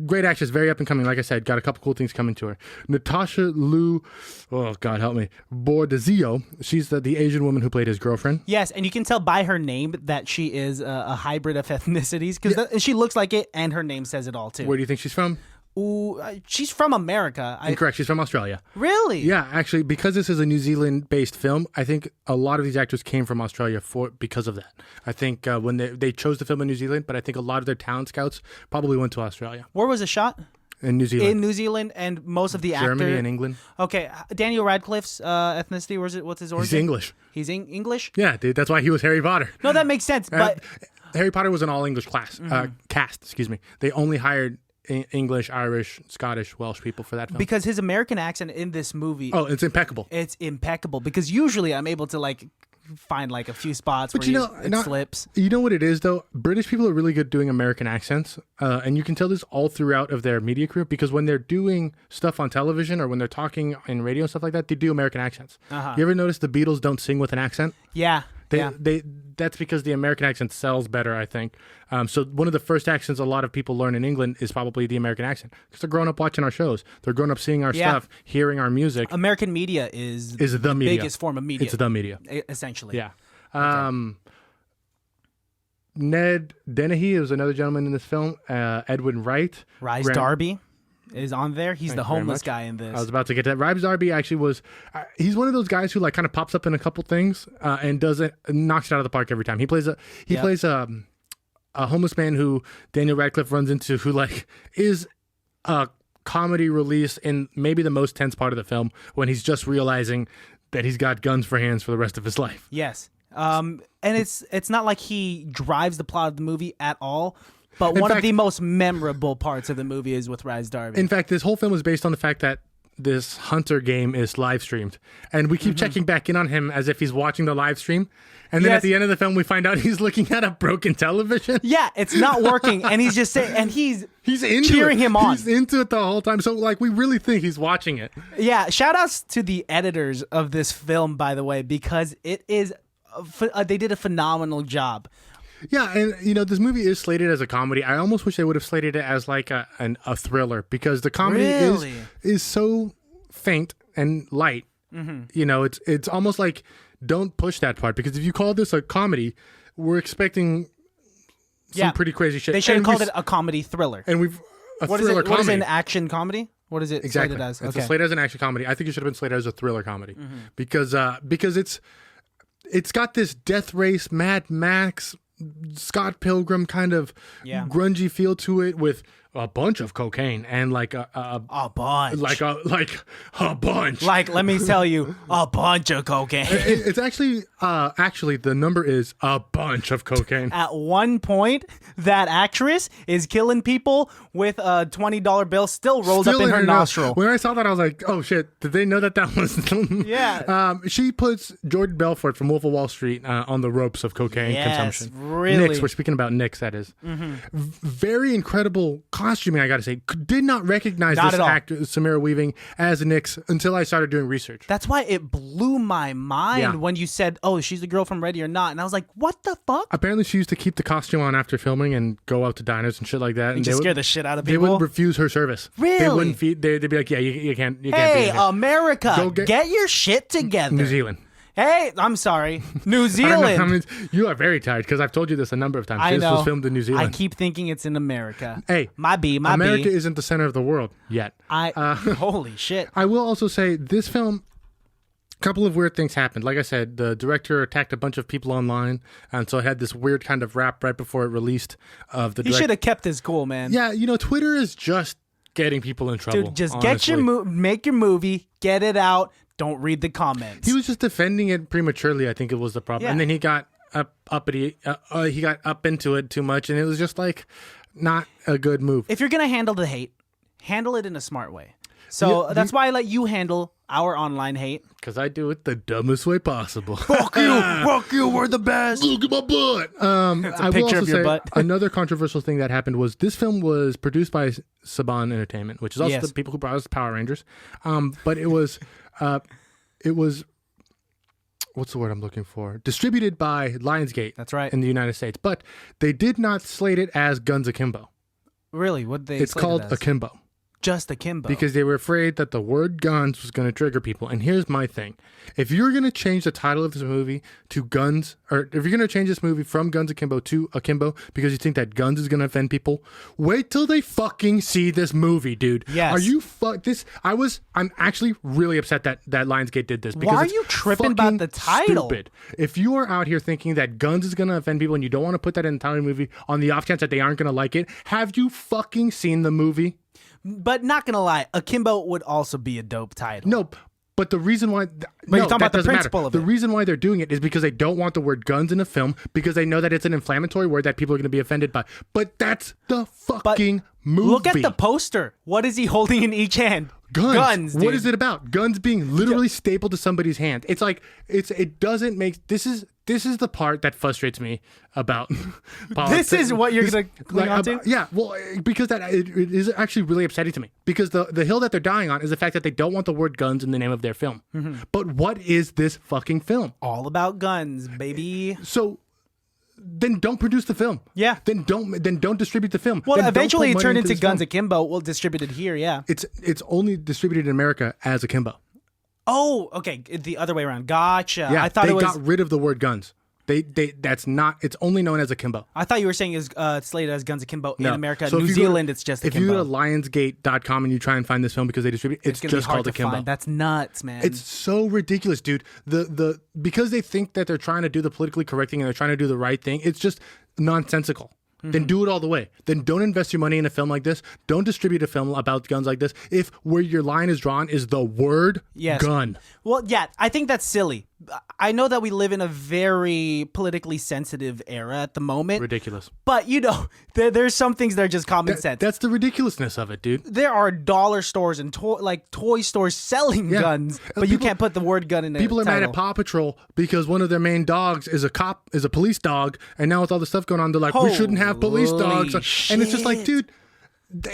[SPEAKER 2] Great actress, very up and coming. Like I said, got a couple cool things coming to her. Natasha Liu, oh God help me, Bordizzo. She's the Asian woman who played his girlfriend.
[SPEAKER 3] Yes, and you can tell by her name that she is a hybrid of ethnicities because she looks like it, and her name says it all too.
[SPEAKER 2] Where do you think she's from?
[SPEAKER 3] Ooh, she's from America.
[SPEAKER 2] Incorrect. She's from Australia.
[SPEAKER 3] Really?
[SPEAKER 2] Yeah, actually, because this is a New Zealand-based film, I think a lot of these actors came from Australia because of that. I think when they chose to film in New Zealand, but I think a lot of their talent scouts probably went to Australia.
[SPEAKER 3] Where was it shot?
[SPEAKER 2] In New Zealand.
[SPEAKER 3] In New Zealand, and most of the actors.
[SPEAKER 2] Germany and England.
[SPEAKER 3] Okay, Daniel Radcliffe's ethnicity, what's his origin?
[SPEAKER 2] He's English.
[SPEAKER 3] He's English?
[SPEAKER 2] Yeah, dude, that's why he was Harry Potter.
[SPEAKER 3] No, that makes sense, but...
[SPEAKER 2] Harry Potter was an all English cast. Excuse me. They only hired English, Irish, Scottish, Welsh people for that film.
[SPEAKER 3] Because his American accent in this movie,
[SPEAKER 2] it's impeccable.
[SPEAKER 3] It's impeccable. Because usually I'm able to like find like a few spots where it slips.
[SPEAKER 2] You know what it is though? British people are really good doing American accents, and you can tell this all throughout of their media career because when they're doing stuff on television or when they're talking in radio and stuff like that, they do American accents. You ever notice the Beatles don't sing with an accent?
[SPEAKER 3] Yeah.
[SPEAKER 2] That's because the American accent sells better, I think. So one of the first accents a lot of people learn in England is probably the American accent because they're growing up watching our shows. They're growing up seeing our stuff, hearing our music.
[SPEAKER 3] American media is
[SPEAKER 2] the media.
[SPEAKER 3] Biggest form of media.
[SPEAKER 2] It's the media.
[SPEAKER 3] Essentially.
[SPEAKER 2] Yeah. Ned Dennehy is another gentleman in this film. Edwin Wright.
[SPEAKER 3] Rhys Darby is on there. He's the homeless guy in this.
[SPEAKER 2] I was about to get to that. Rhys Darby actually was. He's one of those guys who like kind of pops up in a couple things and knocks it out of the park every time. He plays a homeless man who Daniel Radcliffe runs into, who like is a comedy release in maybe the most tense part of the film when he's just realizing that he's got guns for hands for the rest of his life.
[SPEAKER 3] Yes. And it's not like he drives the plot of the movie at all. But one of the most memorable parts of the movie is with Rhys Darby.
[SPEAKER 2] In fact, this whole film is based on the fact that this Hunter game is live streamed. And we keep checking back in on him as if he's watching the live stream. And then at the end of the film, we find out he's looking at a broken television.
[SPEAKER 3] Yeah, it's not working. And he's just saying, and he's into cheering him on.
[SPEAKER 2] He's into it the whole time. So, like, we really think he's watching it.
[SPEAKER 3] Yeah, shout outs to the editors of this film, by the way, because it is, they did a phenomenal job.
[SPEAKER 2] Yeah, and you know, this movie is slated as a comedy. I almost wish they would have slated it as like a thriller because the comedy is so faint and light. You know, it's almost like don't push that part because if you call this a comedy, we're expecting some pretty crazy shit.
[SPEAKER 3] They should have called it a comedy thriller.
[SPEAKER 2] And
[SPEAKER 3] what is it? An action comedy? What is it
[SPEAKER 2] exactly
[SPEAKER 3] slated as?
[SPEAKER 2] It's slated as an action comedy. I think it should have been slated as a thriller comedy because it's got this Death Race, Mad Max, Scott Pilgrim kind of grungy feel to it with a bunch of cocaine and like a
[SPEAKER 3] bunch,
[SPEAKER 2] like a bunch.
[SPEAKER 3] Like, let me tell you, a bunch of cocaine.
[SPEAKER 2] It's actually the number is a bunch of cocaine.
[SPEAKER 3] At one point, that actress is killing people with a $20 bill still rolled up in her nostril.
[SPEAKER 2] When I saw that, I was like, oh shit, did they know that was...
[SPEAKER 3] Yeah.
[SPEAKER 2] She puts Jordan Belfort from Wolf of Wall Street on the ropes of cocaine consumption.
[SPEAKER 3] Really?
[SPEAKER 2] Nyx, we're speaking about Nyx, that is. Very incredible costuming, I gotta say. Did not recognize this actor, Samara Weaving, as Nyx until I started doing research.
[SPEAKER 3] That's why it blew my mind when you said, oh, she's the girl from Ready or Not. And I was like, what the fuck?
[SPEAKER 2] Apparently she used to keep the costume on after filming and go out to diners and shit like that.
[SPEAKER 3] And just scare the shit out of people?
[SPEAKER 2] They would refuse her service.
[SPEAKER 3] Really?
[SPEAKER 2] They wouldn't feed, they'd be like, yeah, you can't be
[SPEAKER 3] Hey, America, get your shit together.
[SPEAKER 2] New Zealand.
[SPEAKER 3] Hey, I'm sorry. New Zealand.
[SPEAKER 2] You are very tired because I've told you this a number of times.
[SPEAKER 3] I know.
[SPEAKER 2] This was filmed in New Zealand.
[SPEAKER 3] I keep thinking it's in America.
[SPEAKER 2] Hey, America isn't the center of the world yet.
[SPEAKER 3] Holy shit.
[SPEAKER 2] I will also say this film, a couple of weird things happened. Like I said, the director attacked a bunch of people online, and so it had this weird kind of rap right before it released.
[SPEAKER 3] He should have kept his cool, man.
[SPEAKER 2] Yeah, you know, Twitter is just getting people in trouble.
[SPEAKER 3] Dude, just honestly. Make your movie, get it out. Don't read the comments.
[SPEAKER 2] He was just defending it prematurely. I think it was the problem, and then he got he got up into it too much, and it was just like not a good move.
[SPEAKER 3] If you're gonna handle the hate, handle it in a smart way. So that's why I let you handle our online hate.
[SPEAKER 2] Because I do it the dumbest way possible.
[SPEAKER 3] Fuck you! Fuck you! We're the best.
[SPEAKER 2] Look at my butt.
[SPEAKER 3] It's a picture of your butt.
[SPEAKER 2] Another controversial thing that happened was this film was produced by Saban Entertainment, which is also the people who brought us Power Rangers. But it was what's the word I'm looking for? Distributed by Lionsgate.
[SPEAKER 3] That's right.
[SPEAKER 2] In the United States, but they did not slate it as Guns Akimbo.
[SPEAKER 3] Really? What they?
[SPEAKER 2] It's called Akimbo.
[SPEAKER 3] Just Akimbo.
[SPEAKER 2] Because they were afraid that the word guns was going to trigger people. And here's my thing. If you're going to change the title of this movie to Guns, or if you're going to change this movie from Guns Akimbo to Akimbo because you think that guns is going to offend people, wait till they fucking see this movie, dude.
[SPEAKER 3] Yes.
[SPEAKER 2] Are you I'm actually really upset that Lionsgate did this. Because
[SPEAKER 3] why are you tripping about the title?
[SPEAKER 2] Stupid. If you are out here thinking that guns is going to offend people and you don't want to put that in the title of the movie on the off chance that they aren't going to like it, have you fucking seen the movie?
[SPEAKER 3] But not gonna lie, Akimbo would also be a dope title.
[SPEAKER 2] Nope. But the reason why...
[SPEAKER 3] But you're talking about the principle
[SPEAKER 2] matter.
[SPEAKER 3] of
[SPEAKER 2] The
[SPEAKER 3] it.
[SPEAKER 2] reason why they're doing it is because they don't want the word guns in a film because they know that it's an inflammatory word that people are going to be offended by. But that's the fucking movie.
[SPEAKER 3] Look at the poster. What is he holding in each hand?
[SPEAKER 2] Guns.
[SPEAKER 3] Dude.
[SPEAKER 2] What is it about? Guns being literally stapled to somebody's hand. It's like it doesn't make this is the part that frustrates me about politics.
[SPEAKER 3] This is what you're gonna cling on to?
[SPEAKER 2] Yeah, well, because it is actually really upsetting to me because the hill that they're dying on is the fact that they don't want the word guns in the name of their film.
[SPEAKER 3] Mm-hmm.
[SPEAKER 2] But what is this fucking film?
[SPEAKER 3] All about guns, baby.
[SPEAKER 2] So then don't produce the film.
[SPEAKER 3] Yeah.
[SPEAKER 2] Then don't distribute the film.
[SPEAKER 3] Well,
[SPEAKER 2] Then don't
[SPEAKER 3] eventually
[SPEAKER 2] put
[SPEAKER 3] it
[SPEAKER 2] money
[SPEAKER 3] turned into
[SPEAKER 2] this
[SPEAKER 3] Guns
[SPEAKER 2] film.
[SPEAKER 3] Akimbo. Well, distributed here, yeah.
[SPEAKER 2] It's only distributed in America as Akimbo.
[SPEAKER 3] Oh, okay. The other way around. Gotcha.
[SPEAKER 2] Yeah,
[SPEAKER 3] I thought
[SPEAKER 2] they
[SPEAKER 3] it was.
[SPEAKER 2] got rid of the word guns. That's not. It's only known as Akimbo.
[SPEAKER 3] I thought you were saying is slated as Guns Akimbo in
[SPEAKER 2] No.
[SPEAKER 3] America.
[SPEAKER 2] So
[SPEAKER 3] New
[SPEAKER 2] if you go to-
[SPEAKER 3] Zealand, it's just
[SPEAKER 2] If
[SPEAKER 3] Akimbo.
[SPEAKER 2] you go to lionsgate.com and you try and find this film because they distribute, it's
[SPEAKER 3] gonna be
[SPEAKER 2] just
[SPEAKER 3] hard
[SPEAKER 2] called
[SPEAKER 3] to
[SPEAKER 2] Akimbo.
[SPEAKER 3] find. That's nuts, man.
[SPEAKER 2] It's so ridiculous, dude. The because they think that they're trying to do the politically correct thing and they're trying to do the right thing. It's just nonsensical. Then do it all the way. Then don't invest your money in a film like this. Don't distribute a film about guns like this. If where your line is drawn is the word gun.
[SPEAKER 3] Well, yeah, I think that's silly. I know that we live in a very politically sensitive era at the moment.
[SPEAKER 2] Ridiculous.
[SPEAKER 3] But, there's some things that are just common sense.
[SPEAKER 2] That's the ridiculousness of it, dude.
[SPEAKER 3] There are dollar stores and toy stores selling guns, but you can't put the word gun in the
[SPEAKER 2] People are mad
[SPEAKER 3] title.
[SPEAKER 2] at Paw Patrol because one of their main dogs is a police dog, and now with all the stuff going on, they're like, we shouldn't have police dogs.
[SPEAKER 3] Holy
[SPEAKER 2] And it's just like,
[SPEAKER 3] shit.
[SPEAKER 2] dude,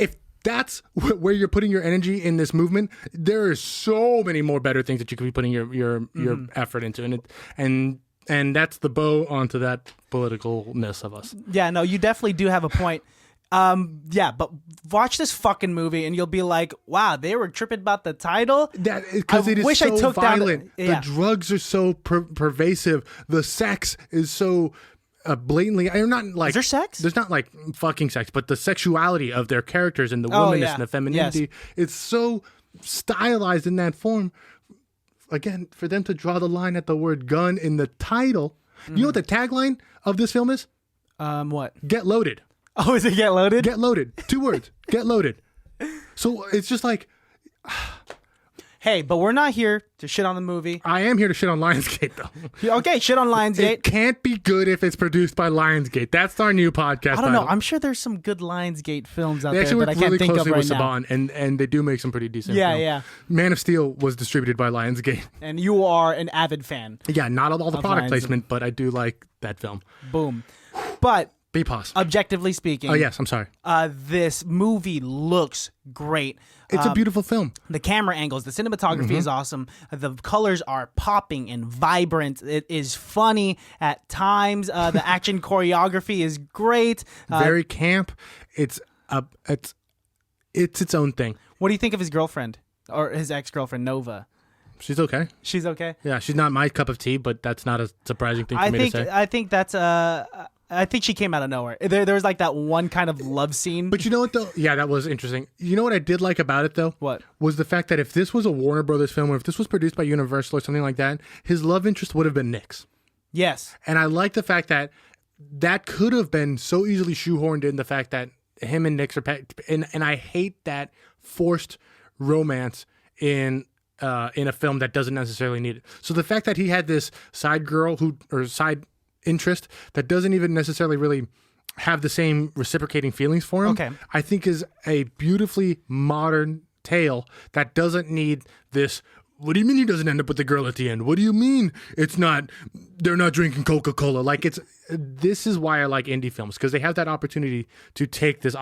[SPEAKER 2] if that's where you're putting your energy in this movement, there is so many more better things that you could be putting your effort into, and that's the bow onto that politicalness of us.
[SPEAKER 3] Yeah, no, you definitely do have a point. Yeah, but watch this fucking movie and you'll be like, wow, they were tripping about the title.
[SPEAKER 2] Because it is
[SPEAKER 3] wish I
[SPEAKER 2] so
[SPEAKER 3] took down the-
[SPEAKER 2] violent.
[SPEAKER 3] yeah.
[SPEAKER 2] The drugs are so pervasive. The sex is so blatantly. I'm not like.
[SPEAKER 3] Is there sex?
[SPEAKER 2] There's not like fucking sex, but the sexuality of their characters and the
[SPEAKER 3] Oh,
[SPEAKER 2] womanness
[SPEAKER 3] yeah.
[SPEAKER 2] and the femininity. It's so stylized in that form. Again, for them to draw the line at the word gun in the title. You know what the tagline of this film is?
[SPEAKER 3] What?
[SPEAKER 2] Get loaded.
[SPEAKER 3] Oh, is it Get Loaded?
[SPEAKER 2] Get loaded. 2 words. Get loaded. So it's just like.
[SPEAKER 3] Hey, but we're not here to shit on the movie.
[SPEAKER 2] I am here to shit on Lionsgate, though.
[SPEAKER 3] Okay, shit on Lionsgate.
[SPEAKER 2] It can't be good if it's produced by Lionsgate. That's our new podcast.
[SPEAKER 3] I don't know.
[SPEAKER 2] title.
[SPEAKER 3] I'm sure there's some good Lionsgate films out
[SPEAKER 2] They
[SPEAKER 3] there
[SPEAKER 2] actually
[SPEAKER 3] that I
[SPEAKER 2] work
[SPEAKER 3] can't
[SPEAKER 2] really
[SPEAKER 3] think of
[SPEAKER 2] closely
[SPEAKER 3] right
[SPEAKER 2] with
[SPEAKER 3] now.
[SPEAKER 2] Saban, and they do make some pretty decent.
[SPEAKER 3] Yeah,
[SPEAKER 2] films.
[SPEAKER 3] yeah.
[SPEAKER 2] Man of Steel was distributed by Lionsgate.
[SPEAKER 3] And you are an avid fan.
[SPEAKER 2] Yeah, not all the
[SPEAKER 3] Of
[SPEAKER 2] product
[SPEAKER 3] Lions-
[SPEAKER 2] placement, but I do like that film.
[SPEAKER 3] Boom. But
[SPEAKER 2] B-Pos.
[SPEAKER 3] objectively speaking,
[SPEAKER 2] Oh yes, I'm sorry.
[SPEAKER 3] this movie looks great.
[SPEAKER 2] It's a beautiful film.
[SPEAKER 3] The camera angles, the cinematography is awesome. The colors are popping and vibrant. It is funny at times. The action choreography is great.
[SPEAKER 2] Very camp. It's its own thing.
[SPEAKER 3] What do you think of his girlfriend or his ex-girlfriend Nova?
[SPEAKER 2] She's okay.
[SPEAKER 3] She's okay.
[SPEAKER 2] Yeah, she's not my cup of tea, but that's not a surprising thing for me to say.
[SPEAKER 3] I think that's I think she came out of nowhere. There was like that one kind of love scene.
[SPEAKER 2] But you know what though? Yeah, that was interesting. You know what I did like about it though?
[SPEAKER 3] What?
[SPEAKER 2] Was the fact that if this was a Warner Brothers film or if this was produced by Universal or something like that, his love interest would have been Nick's.
[SPEAKER 3] Yes.
[SPEAKER 2] And I like the fact that that could have been so easily shoehorned in the fact that him and Nick's are and I hate that forced romance in a film that doesn't necessarily need it. So the fact that he had this side girl or side interest that doesn't even necessarily really have the same reciprocating feelings for him,
[SPEAKER 3] Okay.
[SPEAKER 2] I think is a beautifully modern tale that doesn't need this. What do you mean he doesn't end up with the girl at the end? What do you mean they're not drinking Coca-Cola? Like this is why I like indie films, because they have that opportunity to take this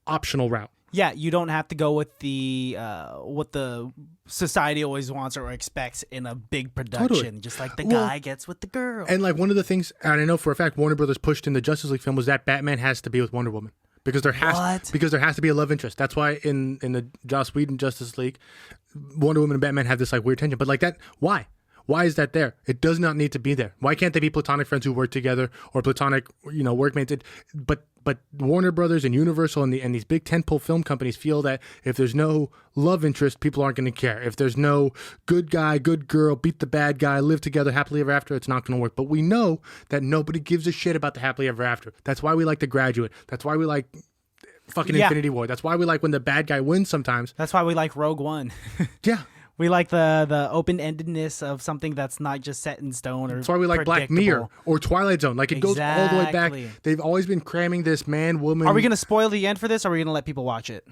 [SPEAKER 2] optional route.
[SPEAKER 3] Yeah, you don't have to go with the what the society always wants or expects in a big production.
[SPEAKER 2] Totally.
[SPEAKER 3] Just like the guy gets with the girl.
[SPEAKER 2] And like one of the things, and I know for a fact Warner Brothers pushed in the Justice League film was that Batman has to be with Wonder Woman. Because there has to be a love interest. That's why in the Joss Whedon Justice League, Wonder Woman and Batman have this like weird tension. But like that, why? Why is that there? It does not need to be there. Why can't they be platonic friends who work together or platonic, workmates? But Warner Brothers and Universal and these big tentpole film companies feel that if there's no love interest, people aren't going to care. If there's no good guy, good girl, beat the bad guy, live together happily ever after, it's not going to work. But we know that nobody gives a shit about the happily ever after. That's why we like The Graduate. That's why we like fucking Infinity War. That's why we like when the bad guy wins sometimes.
[SPEAKER 3] That's why we like Rogue One.
[SPEAKER 2] Yeah.
[SPEAKER 3] We like the open-endedness of something that's not just set in stone or
[SPEAKER 2] That's why we like Black Mirror or Twilight Zone. Like, it goes all the way back.
[SPEAKER 3] Exactly.
[SPEAKER 2] They've always been cramming this man, woman.
[SPEAKER 3] Are we going to spoil the end for this, or are we going to let people watch it?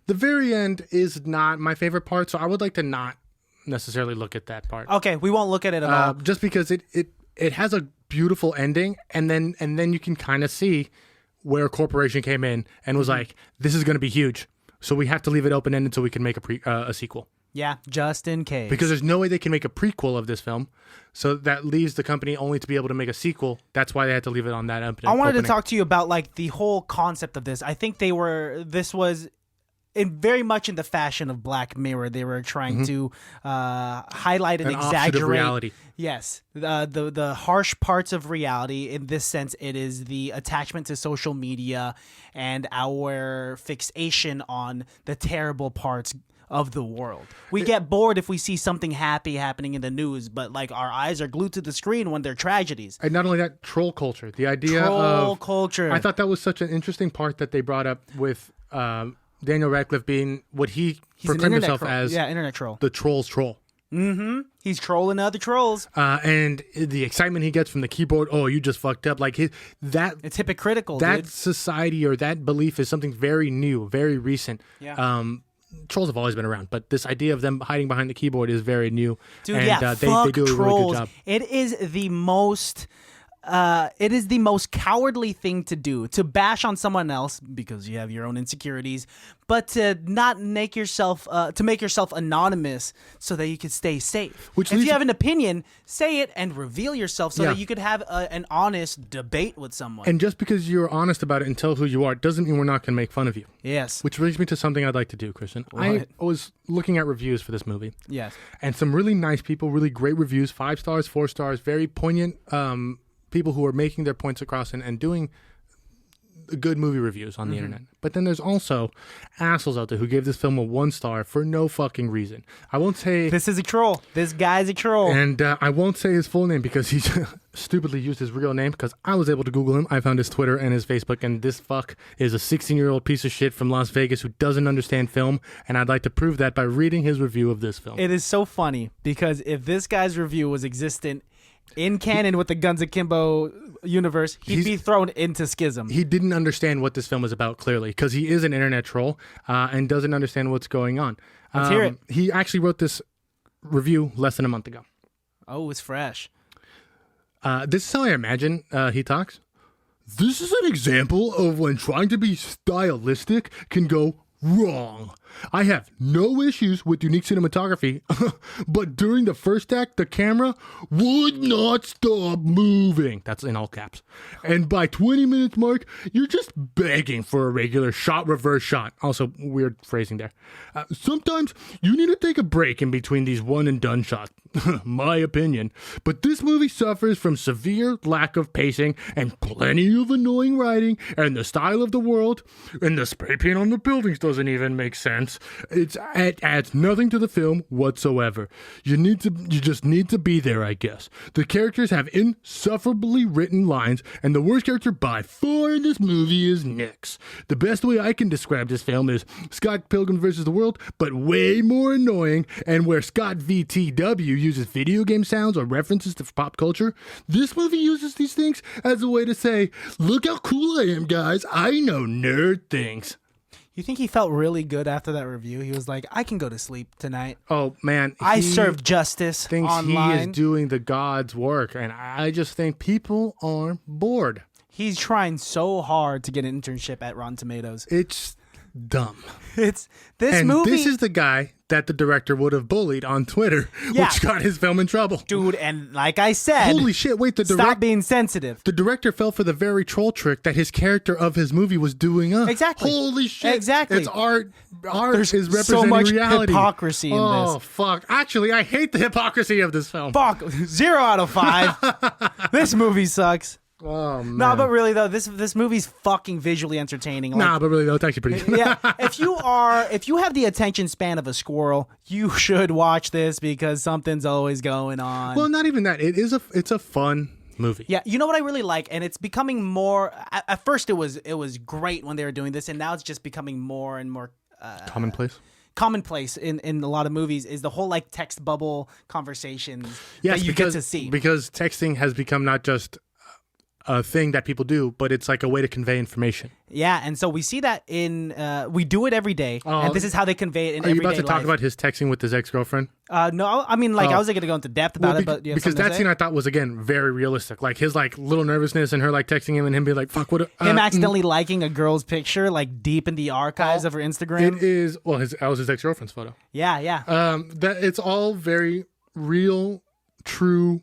[SPEAKER 2] The very end is not my favorite part, so I would like to not necessarily look at that part.
[SPEAKER 3] Okay, we won't look at it at all.
[SPEAKER 2] Just because it has a beautiful ending, and then you can kind of see where a corporation came in and was like, this is going to be huge, so we have to leave it open-ended so we can make a sequel.
[SPEAKER 3] Yeah, just in case.
[SPEAKER 2] Because there's no way they can make a prequel of this film, so that leaves the company only to be able to make a sequel. That's why they had to leave it on that opening.
[SPEAKER 3] I wanted to talk to you about like the whole concept of this. I think this was very much in the fashion of Black Mirror. They were trying to highlight and exaggerate
[SPEAKER 2] reality.
[SPEAKER 3] Yes, the harsh parts of reality. In this sense, it is the attachment to social media and our fixation on the terrible parts of the world. We get bored if we see something happy happening in the news, but like our eyes are glued to the screen when they're tragedies.
[SPEAKER 2] And not only that, troll culture. The idea
[SPEAKER 3] Troll culture.
[SPEAKER 2] I thought that was such an interesting part that they brought up with Daniel Radcliffe being what he proclaimed himself as.
[SPEAKER 3] Yeah, internet troll.
[SPEAKER 2] The troll's troll.
[SPEAKER 3] Mm-hmm. He's trolling other trolls.
[SPEAKER 2] And the excitement he gets from the keyboard, oh, you just fucked up. Like
[SPEAKER 3] it's hypocritical,
[SPEAKER 2] that
[SPEAKER 3] dude.
[SPEAKER 2] society or that belief is something very new, very recent.
[SPEAKER 3] Yeah.
[SPEAKER 2] Trolls have always been around, but this idea of them hiding behind the keyboard is very new.
[SPEAKER 3] Dude,
[SPEAKER 2] and,
[SPEAKER 3] yeah,
[SPEAKER 2] they
[SPEAKER 3] fuck
[SPEAKER 2] do a
[SPEAKER 3] trolls.
[SPEAKER 2] really good job.
[SPEAKER 3] It is the most cowardly thing to do, to bash on someone else because you have your own insecurities, but to not make yourself anonymous so that you could stay safe. If you have an opinion, say it and reveal yourself so that you could have an honest debate with someone.
[SPEAKER 2] And just because you're honest about it and tell who you are doesn't mean we're not going to make fun of you.
[SPEAKER 3] Yes.
[SPEAKER 2] Which brings me to something I'd like to do, Christian. I was looking at reviews for this movie.
[SPEAKER 3] Yes.
[SPEAKER 2] And some really nice people, really great reviews, 5 stars, 4 stars, very poignant people who are making their points across and doing good movie reviews on the internet. But then there's also assholes out there who gave this film a 1 star for no fucking reason. I won't say...
[SPEAKER 3] This is a troll. This guy's a troll.
[SPEAKER 2] And I won't say his full name because he stupidly used his real name, because I was able to Google him. I found his Twitter and his Facebook, and this fuck is a 16-year-old piece of shit from Las Vegas who doesn't understand film, and I'd like to prove that by reading his review of this film.
[SPEAKER 3] It is so funny because if this guy's review was existent in canon with the Guns Akimbo universe, he'd be thrown into schism.
[SPEAKER 2] He didn't understand what this film is about, clearly, because he is an internet troll and doesn't understand what's going on.
[SPEAKER 3] Let's hear it.
[SPEAKER 2] He actually wrote this review less than a month ago.
[SPEAKER 3] Oh, it's fresh.
[SPEAKER 2] This is how I imagine he talks. This is an example of when trying to be stylistic can go wrong. I have no issues with unique cinematography, but during the first act, the camera would not stop moving. That's in all caps. And by 20 minutes mark, you're just begging for a regular shot, reverse shot. Also, weird phrasing there. Sometimes you need to take a break in between these one and done shots. My opinion. But this movie suffers from severe lack of pacing and plenty of annoying writing, and the style of the world and the spray paint on the buildings doesn't even make sense. It adds nothing to the film whatsoever. You just need to be there, I guess. The characters have insufferably written lines, and the worst character by far in this movie is Nix. The best way I can describe this film is Scott Pilgrim vs. the World, but way more annoying, and where Scott VTW uses video game sounds or references to pop culture, this movie uses these things as a way to say, look how cool I am, guys. I know nerd things.
[SPEAKER 3] You think he felt really good after that review? He was like, I can go to sleep tonight.
[SPEAKER 2] Oh, man.
[SPEAKER 3] I served justice
[SPEAKER 2] thinks
[SPEAKER 3] online.
[SPEAKER 2] He is doing the God's work, and I just think people are bored.
[SPEAKER 3] He's trying so hard to get an internship at Rotten Tomatoes.
[SPEAKER 2] It's dumb.
[SPEAKER 3] It's this
[SPEAKER 2] and
[SPEAKER 3] movie.
[SPEAKER 2] This is the guy that the director would have bullied on Twitter, which got his film in trouble.
[SPEAKER 3] Dude, and like I said,
[SPEAKER 2] holy shit, wait,
[SPEAKER 3] stop being sensitive.
[SPEAKER 2] The director fell for the very troll trick that his character of his movie was doing up.
[SPEAKER 3] Exactly.
[SPEAKER 2] Holy shit.
[SPEAKER 3] Exactly.
[SPEAKER 2] It's art. Art
[SPEAKER 3] There's
[SPEAKER 2] is representing
[SPEAKER 3] so much
[SPEAKER 2] reality.
[SPEAKER 3] hypocrisy in this.
[SPEAKER 2] Oh, fuck. Actually, I hate the hypocrisy of this film.
[SPEAKER 3] Fuck. 0 out of 5. This movie sucks.
[SPEAKER 2] Oh, man.
[SPEAKER 3] No, but really though, this movie's fucking visually entertaining. Like,
[SPEAKER 2] nah, but really though, it's actually pretty good.
[SPEAKER 3] Yeah, if you have the attention span of a squirrel, you should watch this because something's always going on.
[SPEAKER 2] Well, not even that. It's a fun movie.
[SPEAKER 3] Yeah, you know what I really like, and it's becoming more. At first, it was great when they were doing this, and now it's just becoming more and more
[SPEAKER 2] commonplace.
[SPEAKER 3] commonplace in a lot of movies is the whole like text bubble conversations
[SPEAKER 2] Yes,
[SPEAKER 3] that you
[SPEAKER 2] because,
[SPEAKER 3] get to see.
[SPEAKER 2] because texting has become not just a thing that people do, but it's like a way to convey information.
[SPEAKER 3] Yeah, and so we see that we do it every day, and this is how they convey it in
[SPEAKER 2] Are you
[SPEAKER 3] everyday
[SPEAKER 2] about to talk
[SPEAKER 3] life.
[SPEAKER 2] about his texting with his ex-girlfriend?
[SPEAKER 3] No, I mean, like, I wasn't going to go into depth about it, but you have
[SPEAKER 2] because
[SPEAKER 3] something to
[SPEAKER 2] that
[SPEAKER 3] say?
[SPEAKER 2] scene I thought was, again, very realistic. Like his like little nervousness and her like texting him and him being like, fuck, what?
[SPEAKER 3] Him accidentally liking a girl's picture, like deep in the archives of her Instagram.
[SPEAKER 2] It is, well, that was his ex-girlfriend's photo.
[SPEAKER 3] Yeah.
[SPEAKER 2] That it's all very real, true.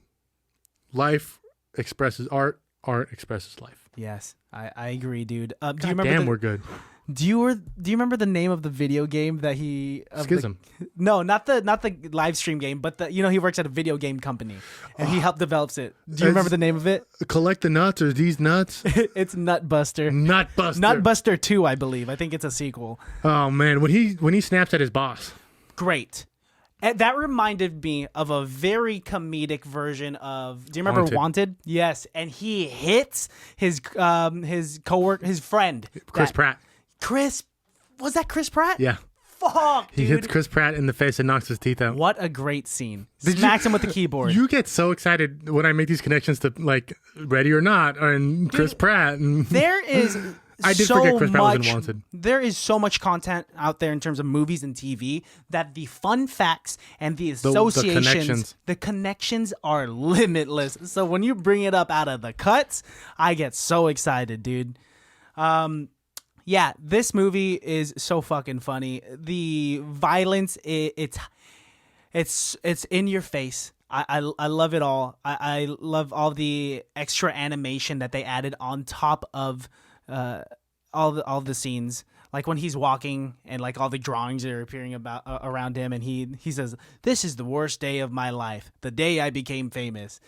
[SPEAKER 2] Life expresses art. Art expresses life.
[SPEAKER 3] Yes, I agree, dude. Do you
[SPEAKER 2] God
[SPEAKER 3] remember?
[SPEAKER 2] damn, we're good.
[SPEAKER 3] Do you remember the name of the video game that he?
[SPEAKER 2] Schism.
[SPEAKER 3] No, not the live stream game, but he works at a video game company and he helped develops it. Do you remember the name of it?
[SPEAKER 2] Collect the nuts, or these nuts?
[SPEAKER 3] It's Nutbuster. Nutbuster 2, I believe. I think it's a sequel.
[SPEAKER 2] Oh man, when he snaps at his boss.
[SPEAKER 3] Great. And that reminded me of a very comedic version of. Do you remember Wanted? Yes, and he hits his coworker, his friend,
[SPEAKER 2] Chris Pratt.
[SPEAKER 3] Was that Chris Pratt?
[SPEAKER 2] Yeah.
[SPEAKER 3] Fuck, dude.
[SPEAKER 2] He hits Chris Pratt in the face and knocks his teeth out.
[SPEAKER 3] What a great scene. Smacks him with the keyboard.
[SPEAKER 2] You get so excited when I make these connections to like Ready or Not and Chris Pratt. And
[SPEAKER 3] there is.
[SPEAKER 2] I did forget Chris Pratt was in Wanted.
[SPEAKER 3] There is so much content out there in terms of movies and TV that the fun facts and the associations, the connections are limitless. So when you bring it up out of the cuts, I get so excited, dude. Yeah, this movie is so fucking funny. The violence, it's in your face. I love it all. I love all the extra animation that they added on top of all the scenes, like when he's walking and like all the drawings are appearing around him, and he says, "This is the worst day of my life, the day I became famous,"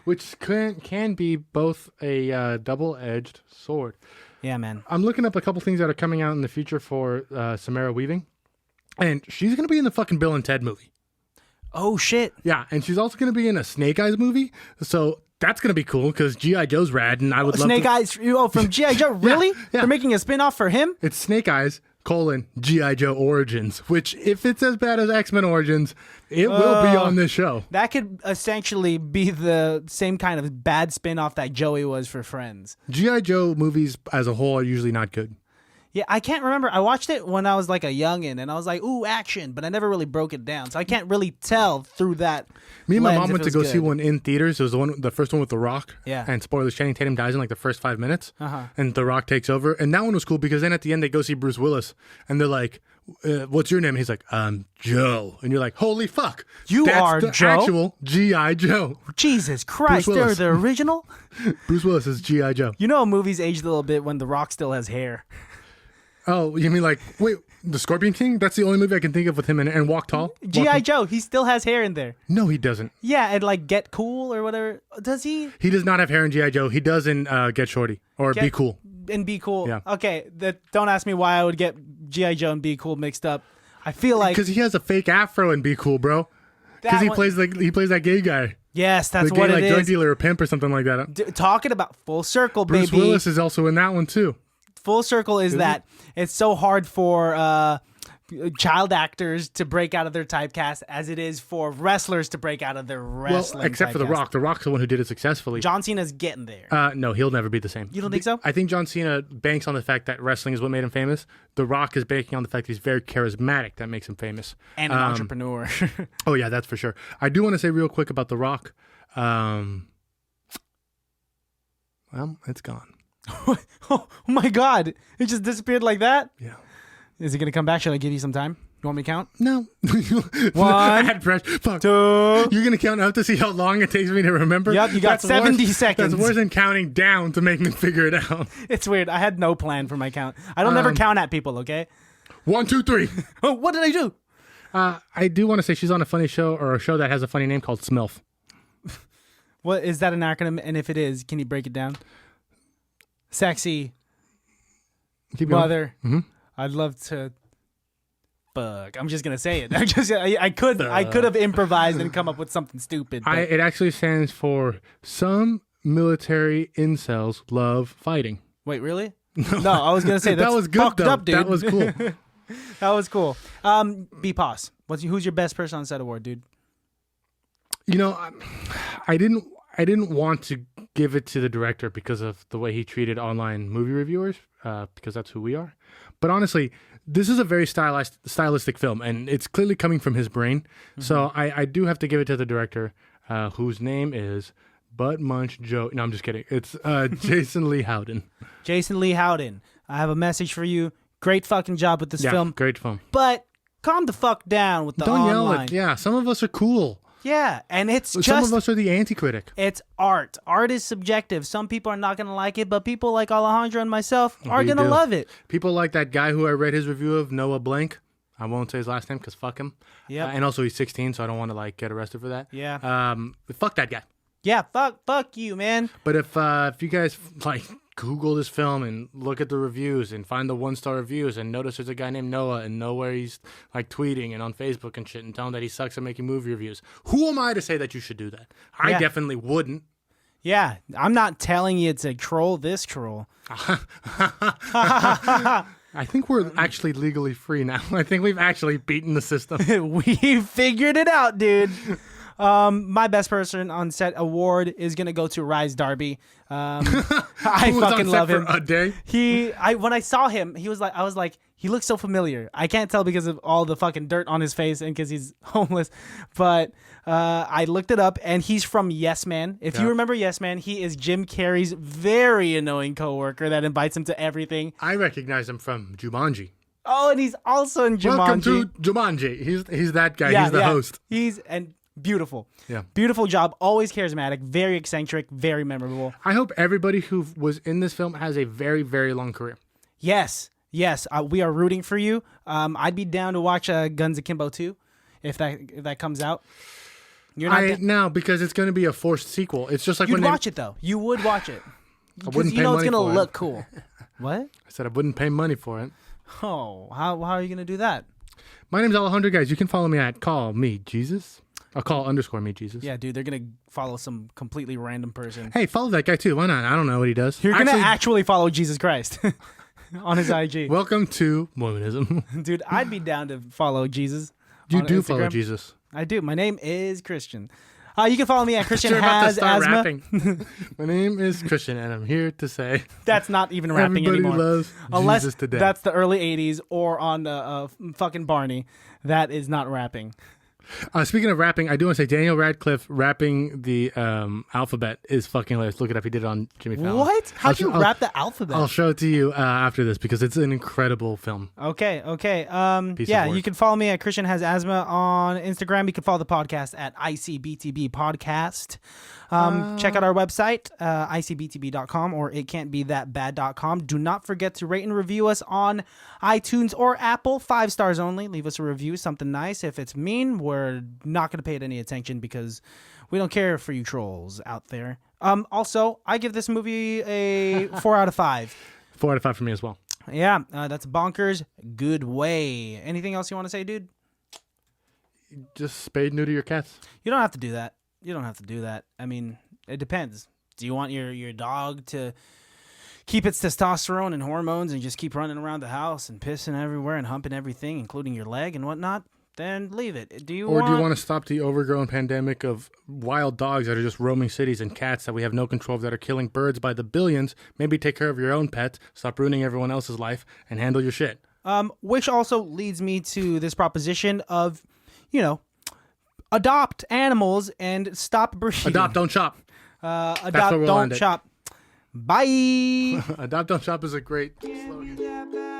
[SPEAKER 2] which can be both a double-edged sword.
[SPEAKER 3] Yeah, man.
[SPEAKER 2] I'm looking up a couple things that are coming out in the future for Samara Weaving, and she's gonna be in the fucking Bill and Ted movie.
[SPEAKER 3] Oh shit!
[SPEAKER 2] Yeah, and she's also gonna be in a Snake Eyes movie. So that's gonna be cool because G.I. Joe's rad, and I would love
[SPEAKER 3] Snake Eyes. Oh, from G.I. Joe, really?
[SPEAKER 2] Yeah.
[SPEAKER 3] They're making a spin-off for him?
[SPEAKER 2] It's Snake Eyes, G.I. Joe Origins, which if it's as bad as X-Men Origins, it will be on this show.
[SPEAKER 3] That could essentially be the same kind of bad spin-off that Joey was for Friends.
[SPEAKER 2] G.I. Joe movies as a whole are usually not good.
[SPEAKER 3] Yeah, I can't remember. I watched it when I was like a youngin', and I was like, ooh, action, but I never really broke it down. So I can't really tell through that.
[SPEAKER 2] Me and my mom
[SPEAKER 3] if
[SPEAKER 2] went
[SPEAKER 3] it
[SPEAKER 2] to go
[SPEAKER 3] was
[SPEAKER 2] see
[SPEAKER 3] good.
[SPEAKER 2] one in theaters. It was the first one with The Rock.
[SPEAKER 3] Yeah.
[SPEAKER 2] And spoilers, Channing Tatum dies in like the first 5 minutes.
[SPEAKER 3] Uh-huh.
[SPEAKER 2] And The Rock takes over. And that one was cool because then at the end they go see Bruce Willis. And they're like, what's your name? And he's like, Joe. And you're like, holy fuck.
[SPEAKER 3] You
[SPEAKER 2] That's
[SPEAKER 3] are
[SPEAKER 2] the
[SPEAKER 3] Joe?
[SPEAKER 2] actual G.I. Joe.
[SPEAKER 3] Jesus Christ,
[SPEAKER 2] Bruce
[SPEAKER 3] they're
[SPEAKER 2] Willis.
[SPEAKER 3] the original?
[SPEAKER 2] Bruce Willis is G.I. Joe.
[SPEAKER 3] You know, movies aged a little bit when The Rock still has hair.
[SPEAKER 2] Oh, you mean like, wait, The Scorpion King? That's the only movie I can think of with him in it. And Walk Tall?
[SPEAKER 3] G.I. Joe, he still has hair in there.
[SPEAKER 2] No, he doesn't.
[SPEAKER 3] Yeah, and like Get Cool or whatever. Does he?
[SPEAKER 2] He does not have hair in G.I. Joe. He does in Get Shorty or Be Cool.
[SPEAKER 3] And Be Cool.
[SPEAKER 2] Yeah.
[SPEAKER 3] Okay, don't ask me why I would get G.I. Joe and Be Cool mixed up. I feel like...
[SPEAKER 2] Because he has a fake afro in Be Cool, bro. Because he plays that gay guy.
[SPEAKER 3] Yes, that's
[SPEAKER 2] the gay,
[SPEAKER 3] what
[SPEAKER 2] like,
[SPEAKER 3] it
[SPEAKER 2] drug
[SPEAKER 3] is.
[SPEAKER 2] dealer or pimp or something like that.
[SPEAKER 3] Talking about full circle,
[SPEAKER 2] Bruce
[SPEAKER 3] baby.
[SPEAKER 2] Willis is also in that one too.
[SPEAKER 3] Full circle is that it's so hard for child actors to break out of their typecast as it is for wrestlers to break out of their wrestling.
[SPEAKER 2] Well, except for The
[SPEAKER 3] typecast.
[SPEAKER 2] Rock. The Rock's the one who did it successfully.
[SPEAKER 3] John Cena's getting there.
[SPEAKER 2] No, he'll never be the same.
[SPEAKER 3] You don't think so?
[SPEAKER 2] I think John Cena banks on the fact that wrestling is what made him famous. The Rock is banking on the fact that he's very charismatic that makes him famous.
[SPEAKER 3] And an entrepreneur.
[SPEAKER 2] Oh, yeah, that's for sure. I do want to say real quick about The Rock. Well, it's gone.
[SPEAKER 3] Oh my God. It just disappeared like that?
[SPEAKER 2] Yeah.
[SPEAKER 3] Is it going to come back? Should I give you some time? You want me to count?
[SPEAKER 2] No.
[SPEAKER 3] One,
[SPEAKER 2] Add pressure. Fuck.
[SPEAKER 3] 2.
[SPEAKER 2] You're going to count up to see how long it takes me to remember?
[SPEAKER 3] Yep, you got 70 seconds.
[SPEAKER 2] That's worse than counting down to make me figure it out.
[SPEAKER 3] It's weird. I had no plan for my count. I don't ever count at people, okay?
[SPEAKER 2] 1, 2, 3.
[SPEAKER 3] Oh, what did I do?
[SPEAKER 2] I do want to say she's on a funny show or a show that has a funny name called SMILF.
[SPEAKER 3] What is that an acronym? And if it is, can you break it down? Sexy
[SPEAKER 2] Keep going.
[SPEAKER 3] mother.
[SPEAKER 2] Mm-hmm.
[SPEAKER 3] I'd love to. Fuck. I'm just gonna say it. I could have improvised and come up with something stupid. But
[SPEAKER 2] It actually stands for Some Military Incels Love Fighting.
[SPEAKER 3] wait, really? No, I was gonna say that's
[SPEAKER 2] that was good
[SPEAKER 3] fucked
[SPEAKER 2] though.
[SPEAKER 3] up, dude.
[SPEAKER 2] That was cool.
[SPEAKER 3] That was cool. B-Pos, who's your best person on set award, dude?
[SPEAKER 2] You know, I didn't want to give it to the director because of the way he treated online movie reviewers, because that's who we are. But honestly, this is a very stylistic film, and it's clearly coming from his brain. Mm-hmm. So I do have to give it to the director, whose name is Butt Munch Joe. No, I'm just kidding. It's Jason Lee Howden.
[SPEAKER 3] Jason Lee Howden, I have a message for you. Great fucking job with this film.
[SPEAKER 2] Great film.
[SPEAKER 3] But calm the fuck down with the
[SPEAKER 2] Don't
[SPEAKER 3] online.
[SPEAKER 2] yell it. Yeah, some of us are cool.
[SPEAKER 3] Yeah, and it's just...
[SPEAKER 2] Some of us are the anti-critic.
[SPEAKER 3] It's art. Art is subjective. Some people are not going to like it, but people like Alejandro and myself are going to love it.
[SPEAKER 2] People like that guy who I read his review of, Noah Blank. I won't say his last name because fuck him. Yeah. And also he's 16, so I don't want to like get arrested for that.
[SPEAKER 3] Yeah.
[SPEAKER 2] Fuck that guy.
[SPEAKER 3] Yeah, fuck you, man.
[SPEAKER 2] But if you guys like Google this film and look at the reviews and find the 1-star reviews and notice there's a guy named Noah and know where he's like tweeting and on Facebook and shit and telling that he sucks at making movie reviews, who am I to say that you should do that? I definitely wouldn't.
[SPEAKER 3] Yeah, I'm not telling you to troll this troll.
[SPEAKER 2] I think we're actually legally free now. I think we've actually beaten the system.
[SPEAKER 3] We figured it out, dude. My best person on set award is gonna go to Rhys Darby. I fucking love him.
[SPEAKER 2] For a day.
[SPEAKER 3] When I saw him, I was like, he looks so familiar. I can't tell because of all the fucking dirt on his face and because he's homeless. But I looked it up, and he's from Yes Man. If you remember Yes Man, he is Jim Carrey's very annoying coworker that invites him to everything.
[SPEAKER 2] I recognize him from Jumanji.
[SPEAKER 3] Oh, and he's also in Jumanji.
[SPEAKER 2] Welcome to Jumanji. He's that guy. He's the host.
[SPEAKER 3] Beautiful.
[SPEAKER 2] Yeah.
[SPEAKER 3] Beautiful job. Always charismatic. Very eccentric. Very memorable.
[SPEAKER 2] I hope everybody who was in this film has a very, very long career.
[SPEAKER 3] Yes. We are rooting for you. I'd be down to watch Guns Akimbo 2 if that comes out. You're not
[SPEAKER 2] now because it's going to be a forced sequel. It's just like
[SPEAKER 3] You'd watch it though. You would watch it.
[SPEAKER 2] I wouldn't pay
[SPEAKER 3] it's
[SPEAKER 2] money
[SPEAKER 3] going to
[SPEAKER 2] for
[SPEAKER 3] look
[SPEAKER 2] it.
[SPEAKER 3] cool. What?
[SPEAKER 2] I said I wouldn't pay money for it.
[SPEAKER 3] Oh, how are you going to do that?
[SPEAKER 2] My name's Alejandro, guys. You can follow me at Call Me Jesus. I'll call_me Jesus.
[SPEAKER 3] Yeah, dude, they're going to follow some completely random person.
[SPEAKER 2] Hey, follow that guy too. Why not? I don't know what he does.
[SPEAKER 3] You're going to actually follow Jesus Christ on his IG.
[SPEAKER 2] Welcome to Mormonism.
[SPEAKER 3] Dude, I'd be down to follow Jesus.
[SPEAKER 2] You do
[SPEAKER 3] Instagram.
[SPEAKER 2] follow Jesus.
[SPEAKER 3] I do. My name is Christian. You can follow me at Christian Has Asthma.
[SPEAKER 2] My name is Christian, and I'm here to say
[SPEAKER 3] that's not even rapping
[SPEAKER 2] everybody
[SPEAKER 3] anymore.
[SPEAKER 2] Loves
[SPEAKER 3] Unless
[SPEAKER 2] Jesus today.
[SPEAKER 3] That's the early '80s or on fucking Barney. That is not rapping.
[SPEAKER 2] Speaking of rapping, I do want to say Daniel Radcliffe rapping the alphabet is fucking hilarious. Look it up. He did it on Jimmy Fallon.
[SPEAKER 3] What? How'd you rap the alphabet?
[SPEAKER 2] I'll show it to you after this because it's an incredible film.
[SPEAKER 3] Okay. You can follow me at Christian Has Asthma on Instagram. You can follow the podcast at ICBTB Podcast. Check out our website, icbtb.com or itcan'tbethatbad.com. Do not forget to rate and review us on iTunes or Apple. 5 stars only. Leave us a review, something nice. If it's mean, we're not going to pay it any attention because we don't care for you trolls out there. Also, I give this movie a 4 out of 5.
[SPEAKER 2] 4 out of 5 for me as well.
[SPEAKER 3] Yeah, that's bonkers. Good way. Anything else you want to say, dude?
[SPEAKER 2] Just spade neuter your cats.
[SPEAKER 3] You don't have to do that. I mean, it depends. Do you want your dog to keep its testosterone and hormones and just keep running around the house and pissing everywhere and humping everything, including your leg and whatnot? Then leave it. Do you want to stop the overgrown pandemic of wild dogs that are just roaming cities and cats that we have no control of that are killing birds by the billions? Maybe take care of your own pet, stop ruining everyone else's life, and handle your shit. Which also leads me to this proposition of, adopt animals and stop breeding.
[SPEAKER 2] Adopt, don't shop.
[SPEAKER 3] Adopt, don't shop. Bye.
[SPEAKER 2] Adopt, don't shop is a great slogan.